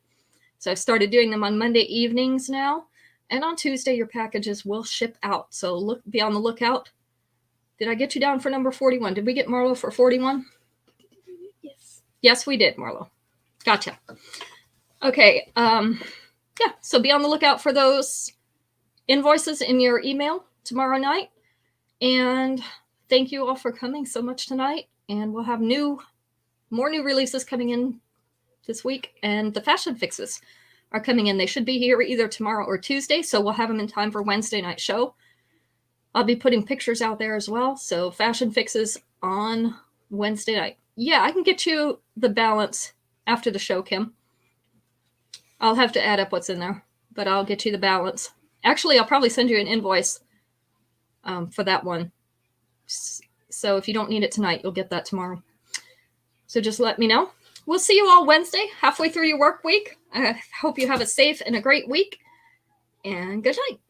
So I've started doing them on Monday evenings now. And on Tuesday, your packages will ship out. So be on the lookout. Did I get you down for number 41? Did we get Marlo for 41? Yes. Yes, we did, Marlo. Gotcha. Okay. Yeah, so be on the lookout for those invoices in your email tomorrow night. And thank you all for coming so much tonight. And we'll have more new releases coming in this week. And the fashion fixes are coming in. They should be here either tomorrow or Tuesday. So we'll have them in time for Wednesday night show. I'll be putting pictures out there as well. So fashion fixes on Wednesday night. Yeah, I can get you the balance after the show, Kim. I'll have to add up what's in there, but I'll get you the balance. Actually, I'll probably send you an invoice for that one. So if you don't need it tonight, you'll get that tomorrow. So just let me know. We'll see you all Wednesday, halfway through your work week. I hope you have a safe and a great week. And good night.